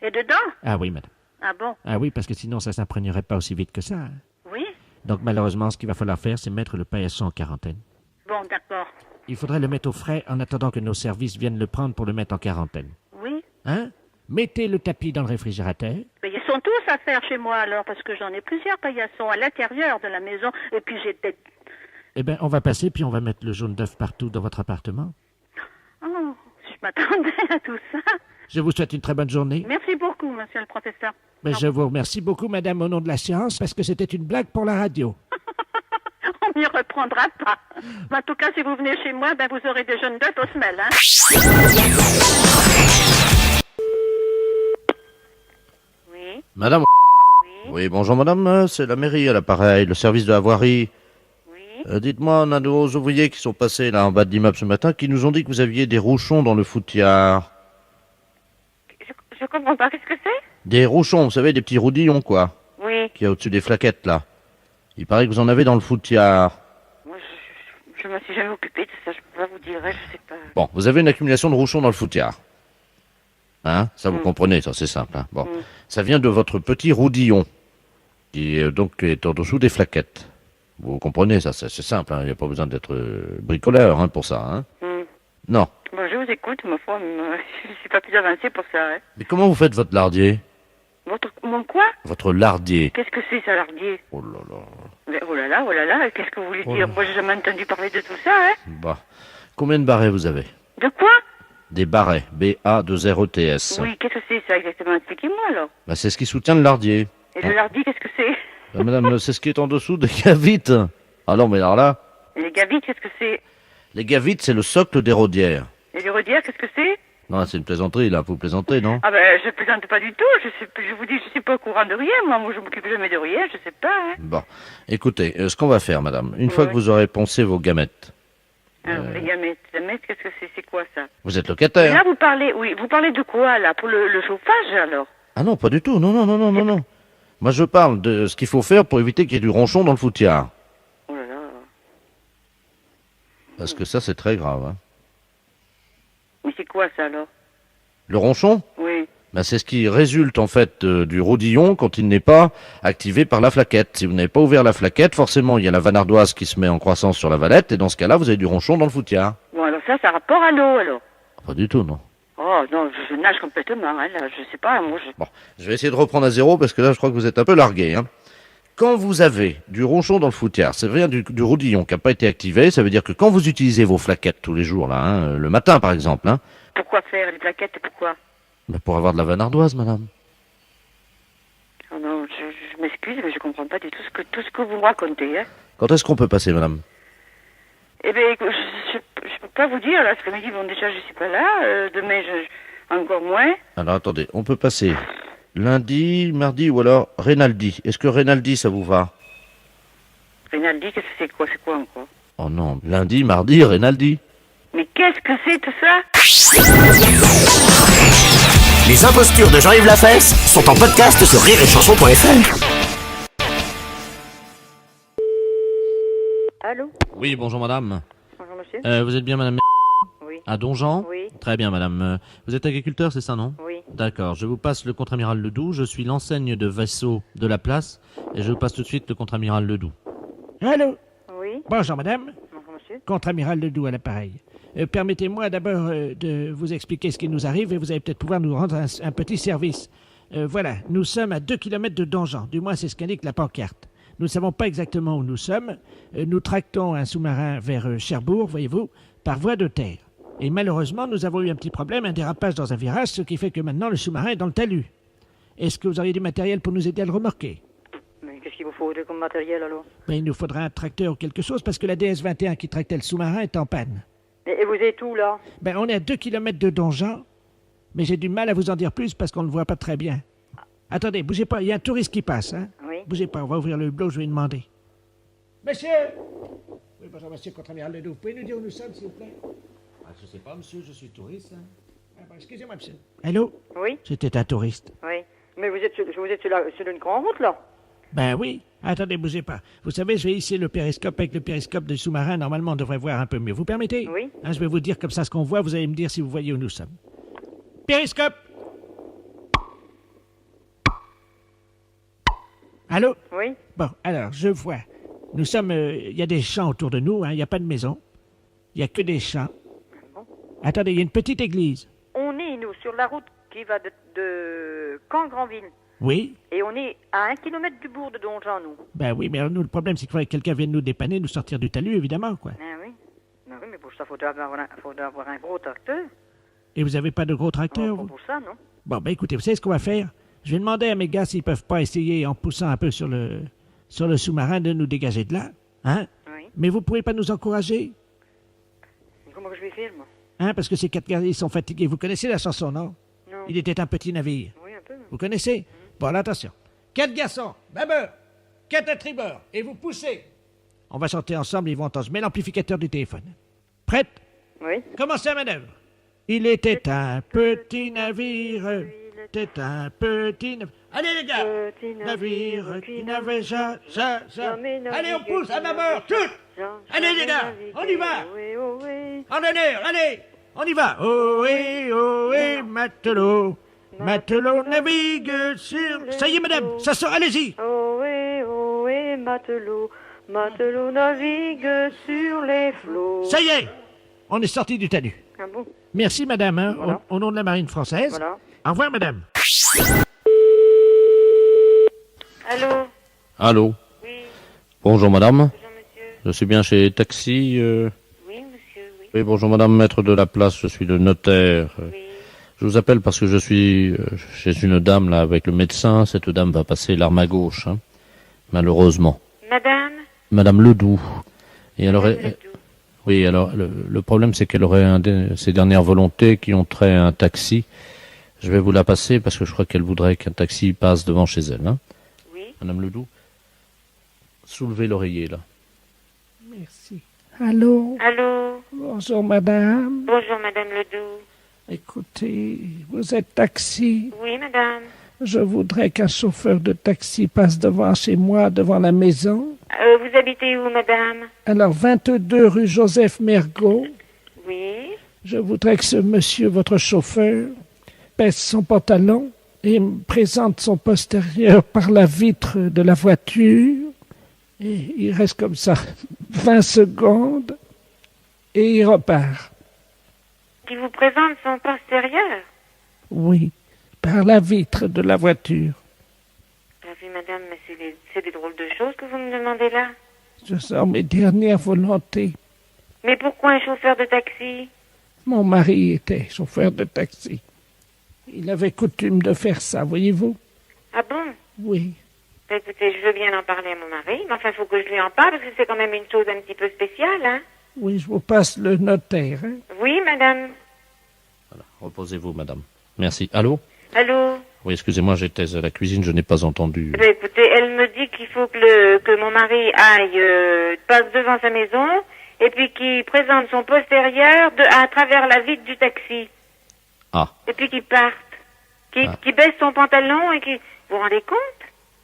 Et dedans? Ah oui, madame. Ah bon? Ah oui, parce que sinon ça s'imprégnerait pas aussi vite que ça. Hein. Oui. Donc malheureusement, ce qu'il va falloir faire, c'est mettre le paillasson en quarantaine. Bon, d'accord. Il faudrait le mettre au frais en attendant que nos services viennent le prendre pour le mettre en quarantaine. Oui. Hein? Mettez le tapis dans le réfrigérateur. Mais ils sont tous à faire chez moi alors, parce que j'en ai plusieurs paillassons à l'intérieur de la maison, et puis j'ai peut-être... Eh bien, on va passer, puis on va mettre le jaune d'œuf partout dans votre appartement. Oh, je m'attendais à tout ça. Je vous souhaite une très bonne journée. Merci beaucoup, monsieur le professeur. Mais je vous remercie beaucoup, madame, au nom de la science, parce que c'était une blague pour la radio. On m'y reprendra pas. Mais en tout cas, si vous venez chez moi, ben vous aurez des jaunes d'œuf aux semelles, hein. Oui. Madame? Oui, bonjour madame, c'est la mairie à l'appareil, le service de la voirie. Oui. Dites-moi, on a nos ouvriers qui sont passés là en bas de l'immeuble ce matin qui nous ont dit que vous aviez des rouchons dans le foutiard. Je comprends pas, qu'est-ce que c'est? Des rouchons, vous savez, des petits roudillons quoi, Oui. qu'il y a au-dessus des flaquettes là. Il paraît que vous en avez dans le foutiard. Moi, je me suis jamais occupée de ça, je peux pas vous dire, je sais pas. Bon, vous avez une accumulation de rouchons dans le foutiard. Hein? Ça vous comprenez, ça c'est simple. Hein? Bon, ça vient de votre petit roudillon, qui donc est en dessous des flaquettes. Vous comprenez, ça c'est simple, il n'y a pas besoin d'être bricoleur hein, pour ça. Hein? Non. Bon, je vous écoute, ma foi, je suis pas plus avancée pour ça. Hein. Mais comment vous faites votre lardier? Mon quoi? Votre lardier. Qu'est-ce que c'est, ça, lardier? Oh là là. Mais, oh là là, qu'est-ce que vous voulez dire? Moi, j'ai jamais entendu parler de tout ça, hein. Bah, combien de barrets vous avez? De quoi? Des barrets, B-A-2-R-E-T-S. Oui, qu'est-ce que c'est ça exactement? Expliquez-moi, alors. Bah, c'est ce qui soutient le lardier. Et le lardier, qu'est-ce que c'est? Bah, madame, c'est ce qui est en dessous des gavites. Ah non, mais alors là... Et les gavites, qu'est-ce que c'est? Les gavites, c'est le socle des rodières. Et les rodières, qu'est-ce que c'est? Non, c'est une plaisanterie, là. Vous plaisantez, non? Ah ben, je plaisante pas du tout. Je vous dis, je suis pas au courant de rien. Moi, je m'occupe jamais de rien. Je sais pas. Hein. Bon, écoutez, ce qu'on va faire, madame, une fois que vous aurez poncé vos gamètes... Alors, les gamètes, qu'est-ce que c'est? C'est quoi ça? Vous êtes locataire? Et là, vous parlez de quoi, là? Pour le chauffage, alors? Ah non, pas du tout. Non. Moi, je parle de ce qu'il faut faire pour éviter qu'il y ait du ronchon dans le foutiard. Oh là là. Parce que ça, c'est très grave. Hein. Mais c'est quoi, ça, alors? Le ronchon? Oui. Ben, c'est ce qui résulte, en fait, du rodillon quand il n'est pas activé par la flaquette. Si vous n'avez pas ouvert la flaquette, forcément, il y a la vanardoise qui se met en croissance sur la valette, et dans ce cas-là, vous avez du ronchon dans le foutiard. Bon, alors ça a rapport à l'eau, alors? Pas du tout, non. Oh non, je nage complètement, hein, là, je sais pas, moi je... Bon, je vais essayer de reprendre à zéro parce que là, je crois que vous êtes un peu largué. Hein. Quand vous avez du ronchon dans le foutière, ça veut dire du rodillon qui n'a pas été activé, ça veut dire que quand vous utilisez vos flaquettes tous les jours, là, hein, le matin par exemple, hein, Pourquoi faire les plaquettes, pourquoi? ben pour avoir de la vanne ardoise, madame. Oh non, je m'excuse, mais je comprends pas du tout tout ce que vous me racontez, hein. Quand est-ce qu'on peut passer, madame? Eh bien, je peux pas vous dire, là, cet après-midi, bon, déjà, je suis pas là, demain, encore moins. Alors attendez, on peut passer lundi, mardi ou alors Rinaldi. Est-ce que Rinaldi, ça vous va? Rinaldi, qu'est-ce que c'est quoi encore? Oh non, lundi, mardi, Rinaldi. Mais qu'est-ce que c'est tout ça? Les impostures de Jean-Yves Lafesse sont en podcast sur rireetchanson.fr. Allô? Oui, bonjour madame. Bonjour monsieur. Vous êtes bien madame? Oui. À Donjean? Oui. Très bien madame. Vous êtes agriculteur, c'est ça, non? Oui. D'accord, je vous passe le contre-amiral Ledoux. Je suis l'enseigne de vaisseau de la place et je vous passe tout de suite le contre-amiral Ledoux. Allô? Oui. Bonjour, madame. Bonjour monsieur. Contre-amiral Ledoux à l'appareil. Permettez-moi d'abord de vous expliquer ce qui nous arrive et vous allez peut-être pouvoir nous rendre un petit service. Voilà, nous sommes à 2 km de Donjean. Du moins, c'est ce qu'indique la pancarte. Nous ne savons pas exactement où nous sommes. Nous tractons un sous-marin vers Cherbourg, voyez-vous, par voie de terre. Et malheureusement, nous avons eu un petit problème, un dérapage dans un virage, ce qui fait que maintenant le sous-marin est dans le talus. Est-ce que vous auriez du matériel pour nous aider à le remorquer? Mais qu'est-ce qu'il vous faut comme matériel alors? Ben, il nous faudra un tracteur ou quelque chose parce que la DS-21 qui tractait le sous-marin est en panne. Et vous êtes où là? Ben, on est à 2 km de Donjean, mais j'ai du mal à vous en dire plus parce qu'on ne le voit pas très bien. Attendez, bougez pas, il y a un touriste qui passe, hein? Oui. Bougez pas, on va ouvrir le hublot, je vais lui demander. Monsieur! Oui, bonjour, monsieur contre-amiral Ledoux. Vous pouvez nous dire où nous sommes, s'il vous plaît? Je sais pas, monsieur, je suis touriste. Excusez-moi, monsieur. Allô? Oui. C'était un touriste. Oui. Mais vous êtes sur une grande route là? Ben oui. Attendez, bougez pas. Vous savez, je vais hisser le périscope. Avec le périscope du sous-marin, normalement, on devrait voir un peu mieux. Vous permettez? Oui. Hein, je vais vous dire comme ça ce qu'on voit. Vous allez me dire si vous voyez où nous sommes. Périscope! Allô? Oui. Bon, alors, je vois. Nous sommes... Il y a des champs autour de nous, hein. Il n'y a pas de maison. Il n'y a que des champs. Attendez, il y a une petite église. On est, nous, sur la route qui va de Caen-Granville. Oui? Et on est à 1 kilomètre du bourg de Donjean, nous. Ben oui, mais alors, nous, le problème, c'est qu'il faudrait que quelqu'un vienne nous dépanner, nous sortir du talus, évidemment, quoi. Ah oui. Ah oui, mais pour ça, il faudrait avoir un gros tracteur. Et vous n'avez pas de gros tracteur, vous? Pour ça, non. Bon, ben écoutez, vous savez ce qu'on va faire? Je vais demander à mes gars s'ils peuvent pas essayer, en poussant un peu sur le sous-marin, de nous dégager de là. Hein? Oui. Mais vous pourrez pas nous encourager? Comment que je vais faire, moi? Hein, parce que ces 4 gars, ils sont fatigués. Vous connaissez la chanson, non? Non. Il était un petit navire. Oui, un peu. Vous connaissez? Bon, alors, attention. 4 garçons, bâbeur, 4 à tribord, et vous poussez. On va chanter ensemble, ils vont entendre. Je mets l'amplificateur du téléphone. Prête? Oui. Commencez la manœuvre. Il était un petit navire. C'était un petit navire. Allez, les gars! Navire qui n'avait jamais. Allez, on pousse à bâbord, toutes! Allez, les gars, on y va! En honneur, allez! On y va! Ohé, matelot! Matelot navigue sur... Ça y est, madame, ça sort, allez-y! Ohé, matelot, matelot navigue sur les flots. Ça y est! On est sorti du talus. Ah bon? Merci, madame, hein, Voilà. au nom de la marine française. Voilà. Au revoir, madame. Allô? Allô? Oui. Bonjour madame. Bonjour, monsieur. Je suis bien chez Taxi. Oui, monsieur, oui. Oui, bonjour madame, maître de la place, je suis le notaire. Oui. Je vous appelle parce que je suis chez une dame là avec le médecin. Cette dame va passer l'arme à gauche, hein, malheureusement. Madame? Madame Ledoux. Et elle aurait... Oui, alors le problème c'est qu'elle aurait ses dernières volontés qui ont trait à un taxi. Je vais vous la passer parce que je crois qu'elle voudrait qu'un taxi passe devant chez elle. Hein. Oui. Madame Ledoux, soulevez l'oreiller là. Merci. Allô? Allô? Bonjour, madame. Bonjour, madame Ledoux. Écoutez, vous êtes taxi. Oui, madame. Je voudrais qu'un chauffeur de taxi passe devant chez moi, devant la maison. Vous habitez où, madame? Alors, 22 rue Joseph Mergault. Oui. Je voudrais que ce monsieur, votre chauffeur, baisse son pantalon et me présente son postérieur par la vitre de la voiture. Et il reste comme ça 20 secondes et il repart. qui vous présente son postérieur. Oui, par la vitre de la voiture. Ah oui, madame, mais c'est des drôles de choses que vous me demandez là. Ce sont mes dernières volontés. Mais pourquoi un chauffeur de taxi? Mon mari était chauffeur de taxi. Il avait coutume de faire ça, voyez-vous? Ah bon? Oui. Bah, écoutez, je veux bien en parler à mon mari, mais enfin, il faut que je lui en parle, parce que c'est quand même une chose un petit peu spéciale, hein? Oui, je vous passe le notaire, hein? Oui, madame. Reposez-vous, madame. Merci. Allô? Allô? Oui, excusez-moi, j'étais à la cuisine, je n'ai pas entendu. Bah, écoutez, elle me dit qu'il faut que mon mari aille, passe devant sa maison, et puis qu'il présente son postérieur à travers la vitre du taxi. Ah. Et puis qu'il parte. Qu'il baisse son pantalon et qu'il... Vous vous rendez compte?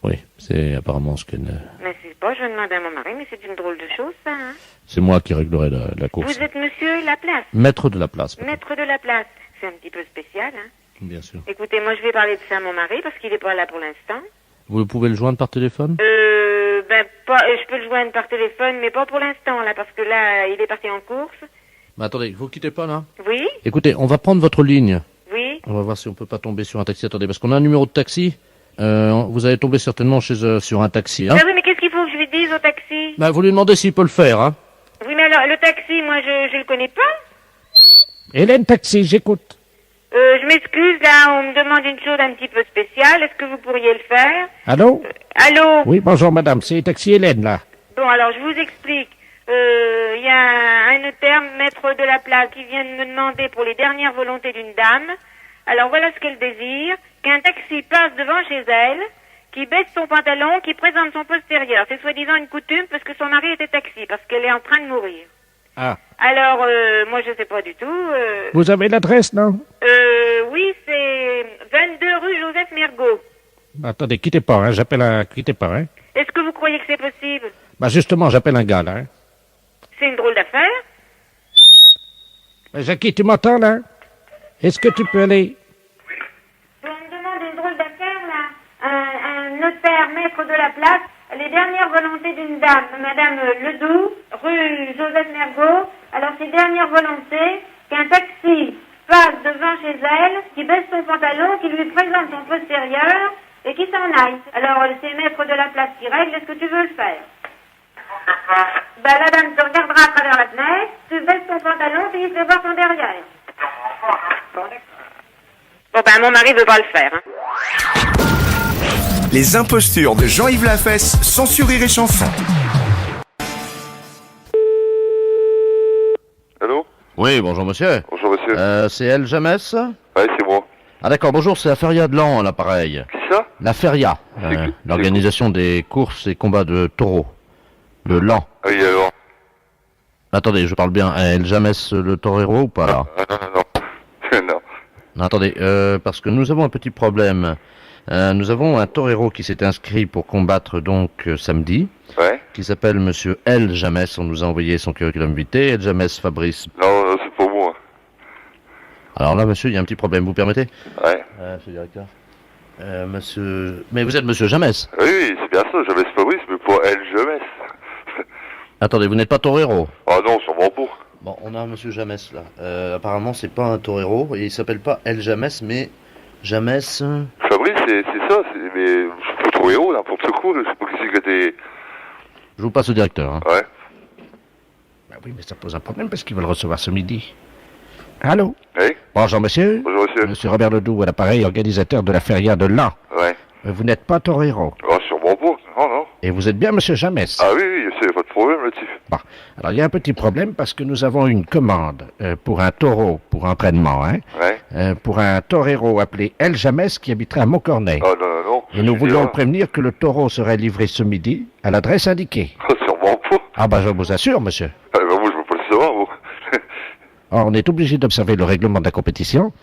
Oui, c'est apparemment ce que... Mais c'est pas, je vais demander à mon mari, mais c'est une drôle de chose, ça, hein? C'est moi qui réglerai la course. Vous êtes monsieur Laplace? Maître de la place. Maître de la place. C'est un petit peu spécial, hein? Bien sûr. Écoutez, moi je vais parler de ça à mon mari parce qu'il n'est pas là pour l'instant. Vous pouvez le joindre par téléphone? Je peux le joindre par téléphone, mais pas pour l'instant, là, parce que là, il est parti en course. Mais attendez, vous quittez pas, là? Oui? Écoutez, on va prendre votre ligne. Oui? On va voir si on peut pas tomber sur un taxi. Attendez, parce qu'on a un numéro de taxi. Vous allez tomber certainement sur un taxi, hein? Ah oui, mais qu'est-ce qu'il faut que je lui dise au taxi? Bah, vous lui demandez s'il peut le faire, hein? Oui, mais alors, le taxi, moi, je le connais pas. Hélène Taxi, j'écoute. Je m'excuse, là, on me demande une chose un petit peu spéciale. Est-ce que vous pourriez le faire? Allô? Allô? Oui, bonjour madame, c'est Taxi Hélène, là. Bon, alors, je vous explique. Il y a un notaire, maître de la place, qui vient de me demander pour les dernières volontés d'une dame. Alors, voilà ce qu'elle désire. Qu'un taxi passe devant chez elle, qui baisse son pantalon, qui présente son postérieur. C'est soi-disant une coutume parce que son mari était taxi, parce qu'elle est en train de mourir. Ah. Alors, moi, je sais pas du tout. Vous avez l'adresse, non? Oui, c'est 22 rue Joseph Mergault. Attendez, quittez pas, hein, quittez pas, hein. Est-ce que vous croyez que c'est possible? Bah justement, j'appelle un gars, là, hein. C'est une drôle d'affaire. Jackie, tu m'entends, là? Est-ce que tu peux aller? On me demande une drôle d'affaire, là. Un notaire, maître de la place, les dernières volontés d'une dame, Madame Ledoux, rue Joseph Mergault. Alors, ces dernières volontés, qu'un taxi passe devant chez elle, qui baisse son pantalon, qui lui présente son postérieur, et qui s'en aille. Alors, c'est maître de la place qui règle, est-ce que tu veux le faire? Bah, la dame te regardera à travers la fenêtre, tu baisses ton pantalon, puis il fait voir ton derrière. Bon, ben, mon mari veut pas le faire, hein. Les impostures de Jean-Yves Lafesse, sans sur Rire et Chanson. Allô? Oui, bonjour monsieur. Bonjour monsieur. C'est El James? Ouais, c'est moi. Ah d'accord, bonjour, c'est la Feria de Lan, l'appareil. Qui ça? La Feria, l'organisation des courses et combats de taureaux. De Lan. Oui, alors? Attendez, je parle bien. El James le torero ou pas là? Non. Non, attendez, parce que nous avons un petit problème. Nous avons un torero qui s'est inscrit pour combattre donc samedi. Ouais. Qui s'appelle Monsieur El James. On nous a envoyé son curriculum vitae. El James Fabrice. Non, c'est pour moi. Alors là, monsieur, il y a un petit problème. Vous permettez? Ouais. Monsieur le directeur. Monsieur... Mais vous êtes Monsieur James? Oui, c'est bien ça, James Fabrice, mais pas El James. Attendez, vous n'êtes pas torero? Ah non, sûrement pas. Bon, on a un Monsieur James là. Apparemment, c'est pas un torero. Et il s'appelle pas El James, mais James... Fabrice, c'est ça, mais je peux torero, n'importe quoi, je sais pas qui c'est que t'es... Je vous passe au directeur. Hein. Ouais. Bah oui, mais ça pose un problème parce qu'ils veulent recevoir ce midi. Allô? Oui? Bonjour monsieur. Bonjour monsieur. Monsieur Robert Ledoux à l'appareil, organisateur de la Feria de Lan. Ouais. Vous n'êtes pas torero. Ah, sûrement pas, non. Et vous êtes bien monsieur James? Ah oui, c'est pas de problème là-dessus. Bon, alors il y a un petit problème parce que nous avons une commande pour un taureau pour entraînement, hein? Ouais. Pour un torero appelé El James qui habiterait à Montcornet. Ah non. Et nous voulions le prévenir que le taureau serait livré ce midi à l'adresse indiquée. Ah, sûrement pas. Ah bah je vous assure monsieur. Ah bah moi je veux pas le savoir, moi. Or, on est obligé d'observer le règlement de la compétition,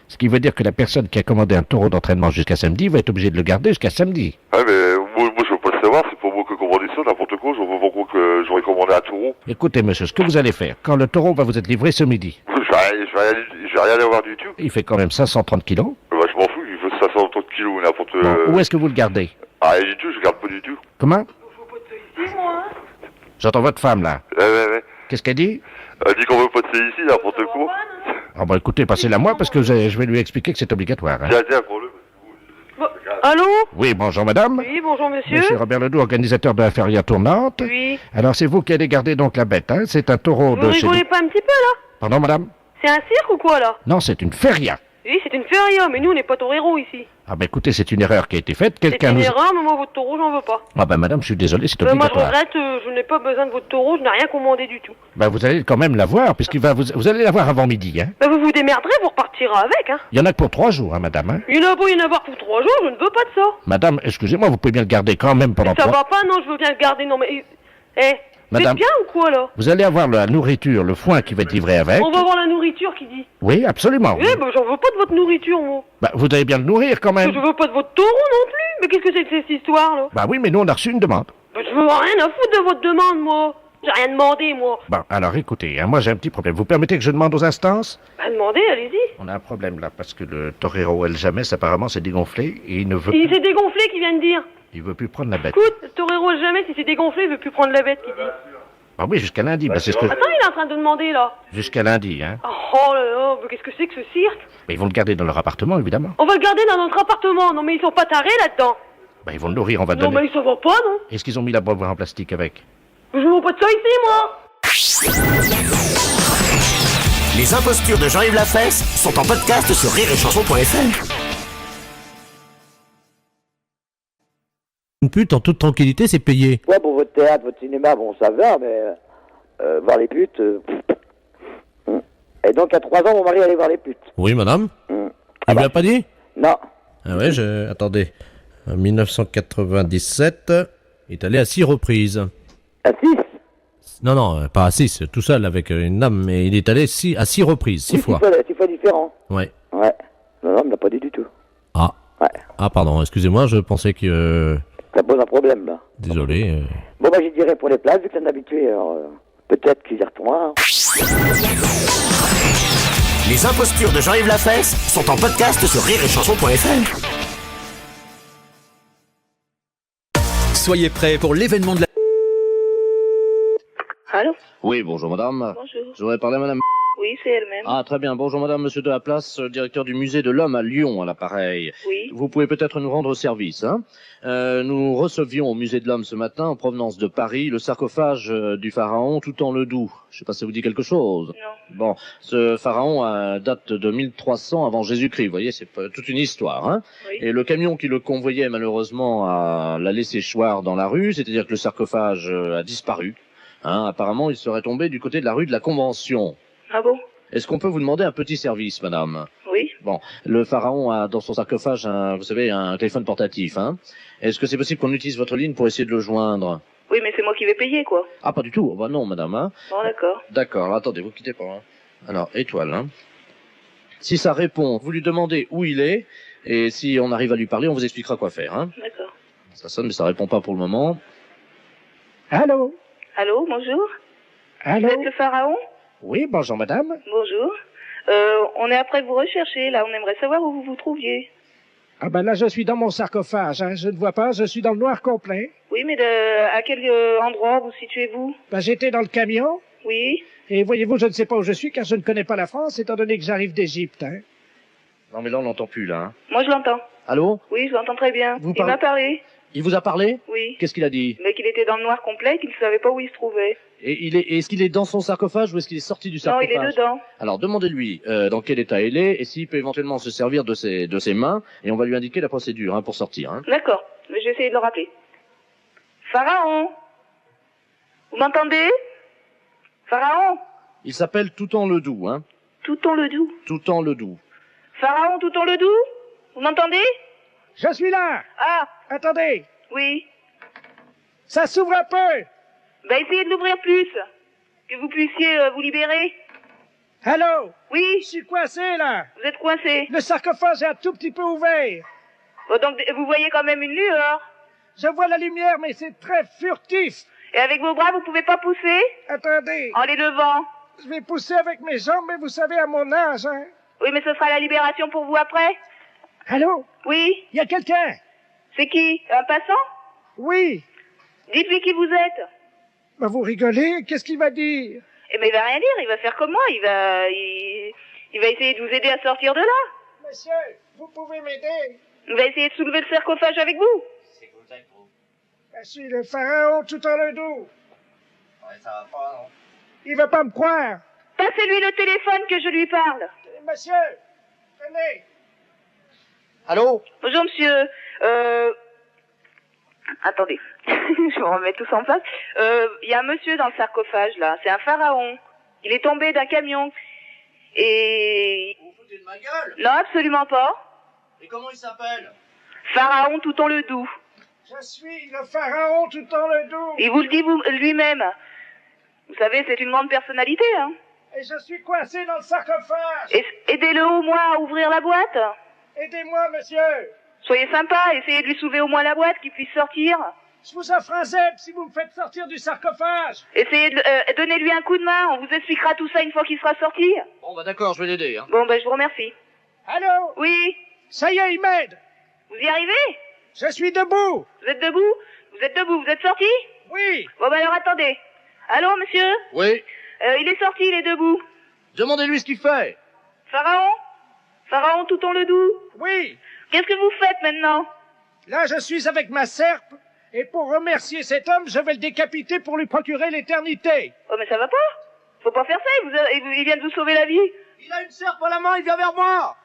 ce qui veut dire que la personne qui a commandé un taureau d'entraînement jusqu'à samedi va être obligée de le garder jusqu'à samedi. Ah mais moi je veux pas le savoir, c'est pas moi qui ai commandé ça, n'importe quoi, je vois pas pourquoi que j'aurais commandé un taureau. Écoutez monsieur, ce que vous allez faire, quand le taureau va vous être livré ce midi... Je vais rien avoir du tout. Il fait quand même 530 kilos. Bah je m'en fous, il fait 530 kilos ou n'importe... Bon, où est-ce que vous le gardez? Ah rien du tout, je garde pas du tout. Comment? J'entends votre femme là. Ouais. Qu'est-ce qu'elle dit? Elle dit qu'on veut pas de ça ici, n'importe quoi. Ah bah écoutez, passez-la moi parce que je vais lui expliquer que c'est obligatoire. Hein. Allô? Oui, bonjour madame. Oui, bonjour monsieur. Monsieur Robert Ledoux, organisateur de la feria tournante. Oui. Alors c'est vous qui allez garder donc la bête, hein? C'est un taureau Vous de chez rigolez nous. pas un petit peu là? Pardon madame? C'est un cirque ou quoi là? Non, c'est une feria. Oui, c'est une feria, mais nous on n'est pas toreros ici. Ah bah écoutez, c'est une erreur qui a été faite. C'est Quelqu'un une nous... erreur, mais moi votre taureau j'en veux pas. Ah bah madame, je suis désolé, c'est Moi je obligatoire. regrette, je n'ai pas besoin de votre taureau, je n'ai rien commandé du tout. Bah vous allez quand même l'avoir, puisqu'il va vous allez l'avoir avant midi, hein? Bah vous vous démerderez, vous repartirez avec, hein. Il y en a que pour 3 jours, hein madame, hein? Il y en a beau y en avoir pour 3 jours, je ne veux pas de ça. Madame, excusez-moi, vous pouvez bien le garder quand même pendant Ça 3... va pas, non, je veux bien le garder, non mais... Madame, faites bien ou quoi là? Vous allez avoir la nourriture, le foin qui va être livré avec. On va voir la nourriture qui dit. Oui, absolument. Eh bah j'en veux pas de votre nourriture, moi. Bah, vous allez bien le nourrir quand même. Je veux pas de votre taureau non plus. Mais qu'est-ce que c'est que cette histoire là? Bah oui, mais nous on a reçu une demande. Bah je veux rien à foutre de votre demande, moi. J'ai rien demandé, moi. Bon, alors écoutez, hein, moi j'ai un petit problème. Vous permettez que je demande aux instances? Bah demandez, allez-y. On a un problème là, parce que le torero El James apparemment s'est dégonflé et il ne veut Il plus... s'est dégonflé, qui vient de dire. Il veut plus prendre la bête. Écoute, le torero jamais, s'il s'est dégonflé, il veut plus prendre la bête, qui dit. Ah oui, jusqu'à lundi, bah c'est ce que... Attends, il est en train de demander là. Jusqu'à lundi, hein. Oh là là, mais qu'est-ce que c'est que ce cirque? Mais ils vont le garder dans leur appartement, évidemment. On va le garder dans notre appartement. Non mais ils sont pas tarés là-dedans. Bah ils vont le nourrir, on va Non donner... mais ça va pas, non? Est-ce qu'ils ont mis la boîte en plastique avec? Je veux pas de ça ici, moi. Les impostures de Jean-Yves Lafesse sont en podcast sur rireetchanson.fr. Une pute en toute tranquillité, c'est payé. Ouais, pour votre théâtre, votre cinéma, bon, ça va, mais voir les putes... Et donc, à 3 ans, mon mari allait voir les putes. Oui, madame. Il vous l'a pas dit? Non. Ah ouais, attendez. En 1997, il est allé à 6 reprises. À 6? Non, pas à 6, tout seul avec une dame, mais il est allé à 6 reprises, 6 fois. 6 fois différents. Ouais. Ouais. Non, il me l'a pas dit du tout. Ah. Ouais. Ah, pardon, excusez-moi, je pensais que... Ça pose un problème, là. Désolé. Bon, bah, j'y dirais pour les places, vu que c'est un habitué, alors... peut-être qu'ils y retournera. Les impostures de Jean-Yves Lafesse sont en podcast sur rireetchanson.fr. Soyez prêts pour l'événement de la... Allô? Oui, bonjour madame. Bonjour. Je voudrais parler à madame... Oui, c'est elle-même. Ah, très bien. Bonjour madame, monsieur de la place, directeur du musée de l'homme à Lyon, à l'appareil. Oui. Vous pouvez peut-être nous rendre service, hein. Nous recevions au musée de l'homme ce matin, en provenance de Paris, le sarcophage du pharaon Toutan-le-Doux. Je sais pas si ça vous dit quelque chose. Non. Bon, ce pharaon date de 1300 avant Jésus-Christ, vous voyez, c'est toute une histoire, hein. Oui. Et le camion qui le convoyait, malheureusement, l'a laissé choir dans la rue, c'est-à-dire que le sarcophage a disparu. Hein, apparemment, il serait tombé du côté de la rue de la Convention. Ah bon? Est-ce qu'on peut vous demander un petit service, madame? Oui. Bon, le pharaon a dans son sarcophage, vous savez, un téléphone portatif, hein. Est-ce que c'est possible qu'on utilise votre ligne pour essayer de le joindre? Oui, mais c'est moi qui vais payer, quoi. Ah, pas du tout. Bah non, madame, hein. Bon, d'accord. D'accord, alors, attendez, vous quittez pas, hein. Alors, étoile, hein. Si ça répond, vous lui demandez où il est, et si on arrive à lui parler, on vous expliquera quoi faire, hein. D'accord. Ça sonne, mais ça répond pas pour le moment. Allô? Allô, bonjour. Allô? Vous êtes le pharaon? Oui, bonjour madame. Bonjour. On est après vous rechercher, là. On aimerait savoir où vous vous trouviez. Ah ben là je suis dans mon sarcophage, hein. Je ne vois pas, je suis dans le noir complet. Oui, mais à quel endroit vous situez-vous? Ben j'étais dans le camion. Oui. Et voyez-vous, je ne sais pas où je suis car je ne connais pas la France, étant donné que j'arrive d'Égypte, hein. Non, mais là, on l'entend plus, là, hein. Moi, je l'entends. Allô? Oui, je l'entends très bien. Vous Il m'a parlé. Il vous a parlé? Oui. Qu'est-ce qu'il a dit? Mais qu'il était dans le noir complet, qu'il ne savait pas où il se trouvait. Et est-ce qu'il est dans son sarcophage ou est-ce qu'il est sorti du Non, sarcophage? il est dedans. Alors demandez-lui dans quel état il est et s'il peut éventuellement se servir de ses mains et on va lui indiquer la procédure, hein, pour sortir, hein. D'accord. Mais je vais essayer de le rappeler. Pharaon, vous m'entendez? Pharaon, Il s'appelle Toutan-le-Doux, hein. Toutan-le-Doux. Toutan-le-Doux. Pharaon, Toutan-le-Doux, vous m'entendez? Je suis là. Ah. Attendez. Oui. Ça s'ouvre un peu. Bah, essayez de l'ouvrir plus, que vous puissiez vous libérer. Allô? Oui. Je suis coincé là. Vous êtes coincé. Le sarcophage est un tout petit peu ouvert. Bon, donc vous voyez quand même une lueur. Je vois la lumière, mais c'est très furtif. Et avec vos bras, vous pouvez pas pousser? Attendez. En les levant. Je vais pousser avec mes jambes, mais vous savez, à mon âge, hein. Oui, mais ce sera la libération pour vous après. Allô? Oui. Il y a quelqu'un. C'est qui? Un passant? Oui. Dites-lui qui vous êtes. Bah vous rigolez, qu'est-ce qu'il va dire? Eh mais il va rien dire, il va faire comme moi, Il va essayer de vous aider à sortir de là. Monsieur, vous pouvez m'aider? Il va essayer de soulever le sarcophage avec vous. Je suis le pharaon tout en le dos. Ouais, ça va pas, non? Il va pas me croire. Passez-lui le téléphone que je lui parle. Monsieur, venez. Allô? Bonjour monsieur. Attendez, je vais remettre tout ça en place. Il y a un monsieur dans le sarcophage là, c'est un pharaon. Il est tombé d'un camion. Et... Vous vous foutez de ma gueule? Non, absolument pas. Et comment il s'appelle? Pharaon tout en le doux. Je suis le pharaon tout en le dos. Il vous le dit lui-même. Vous savez, c'est une grande personnalité, hein. Et je suis coincé dans le sarcophage. Aidez-le au moins à ouvrir la boîte. Aidez-moi, monsieur. Soyez sympa, essayez de lui soulever au moins la boîte, qu'il puisse sortir. Je vous offre un zèbre si vous me faites sortir du sarcophage. Essayez de donnez-lui un coup de main, on vous expliquera tout ça une fois qu'il sera sorti. Bon, bah d'accord, je vais l'aider, hein. Bon, je vous remercie. Allô? Oui? Ça y est, il m'aide. Vous y arrivez? Je suis debout. Vous êtes debout? Vous êtes debout, vous êtes sorti? Oui. Bon, alors attendez. Allô, monsieur? Oui. Il est sorti, il est debout. Demandez-lui ce qu'il fait. Pharaon? Pharaon tout en le doux? Oui. Qu'est-ce que vous faites maintenant? Là, je suis avec ma serpe, et pour remercier cet homme, je vais le décapiter pour lui procurer l'éternité. Oh, mais ça va pas? Faut pas faire ça, il vient de vous sauver la vie. Il a une serpe à la main, il vient vers moi.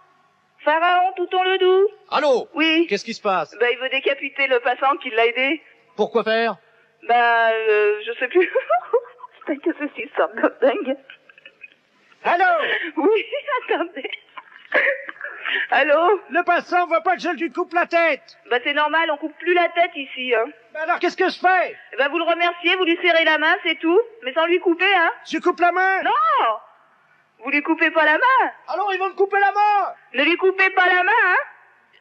Pharaon tout en le doux? Allô? Oui. Qu'est-ce qui se passe? Il veut décapiter le passant qui l'a aidé. Pourquoi faire? Je sais plus. Putain, que ceci sorte de dingue. Allô? Oui, attendez. Allô? Le passant veut pas que je lui coupe la tête. C'est normal, on coupe plus la tête ici, hein. Alors qu'est-ce que je fais? Vous le remerciez, vous lui serrez la main, c'est tout. Mais sans lui couper, hein. Tu coupes la main? Non! Vous lui coupez pas la main. Alors ils vont me couper la main. Ne lui coupez pas la main, hein.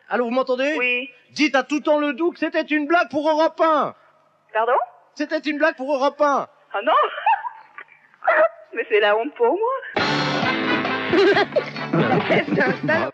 Allô, vous m'entendez? Oui. Dites à tout en le doux que c'était une blague pour Europe 1. Pardon? C'était une blague pour Europe 1. Ah non. Mais c'est la honte pour moi. C'est un salaud.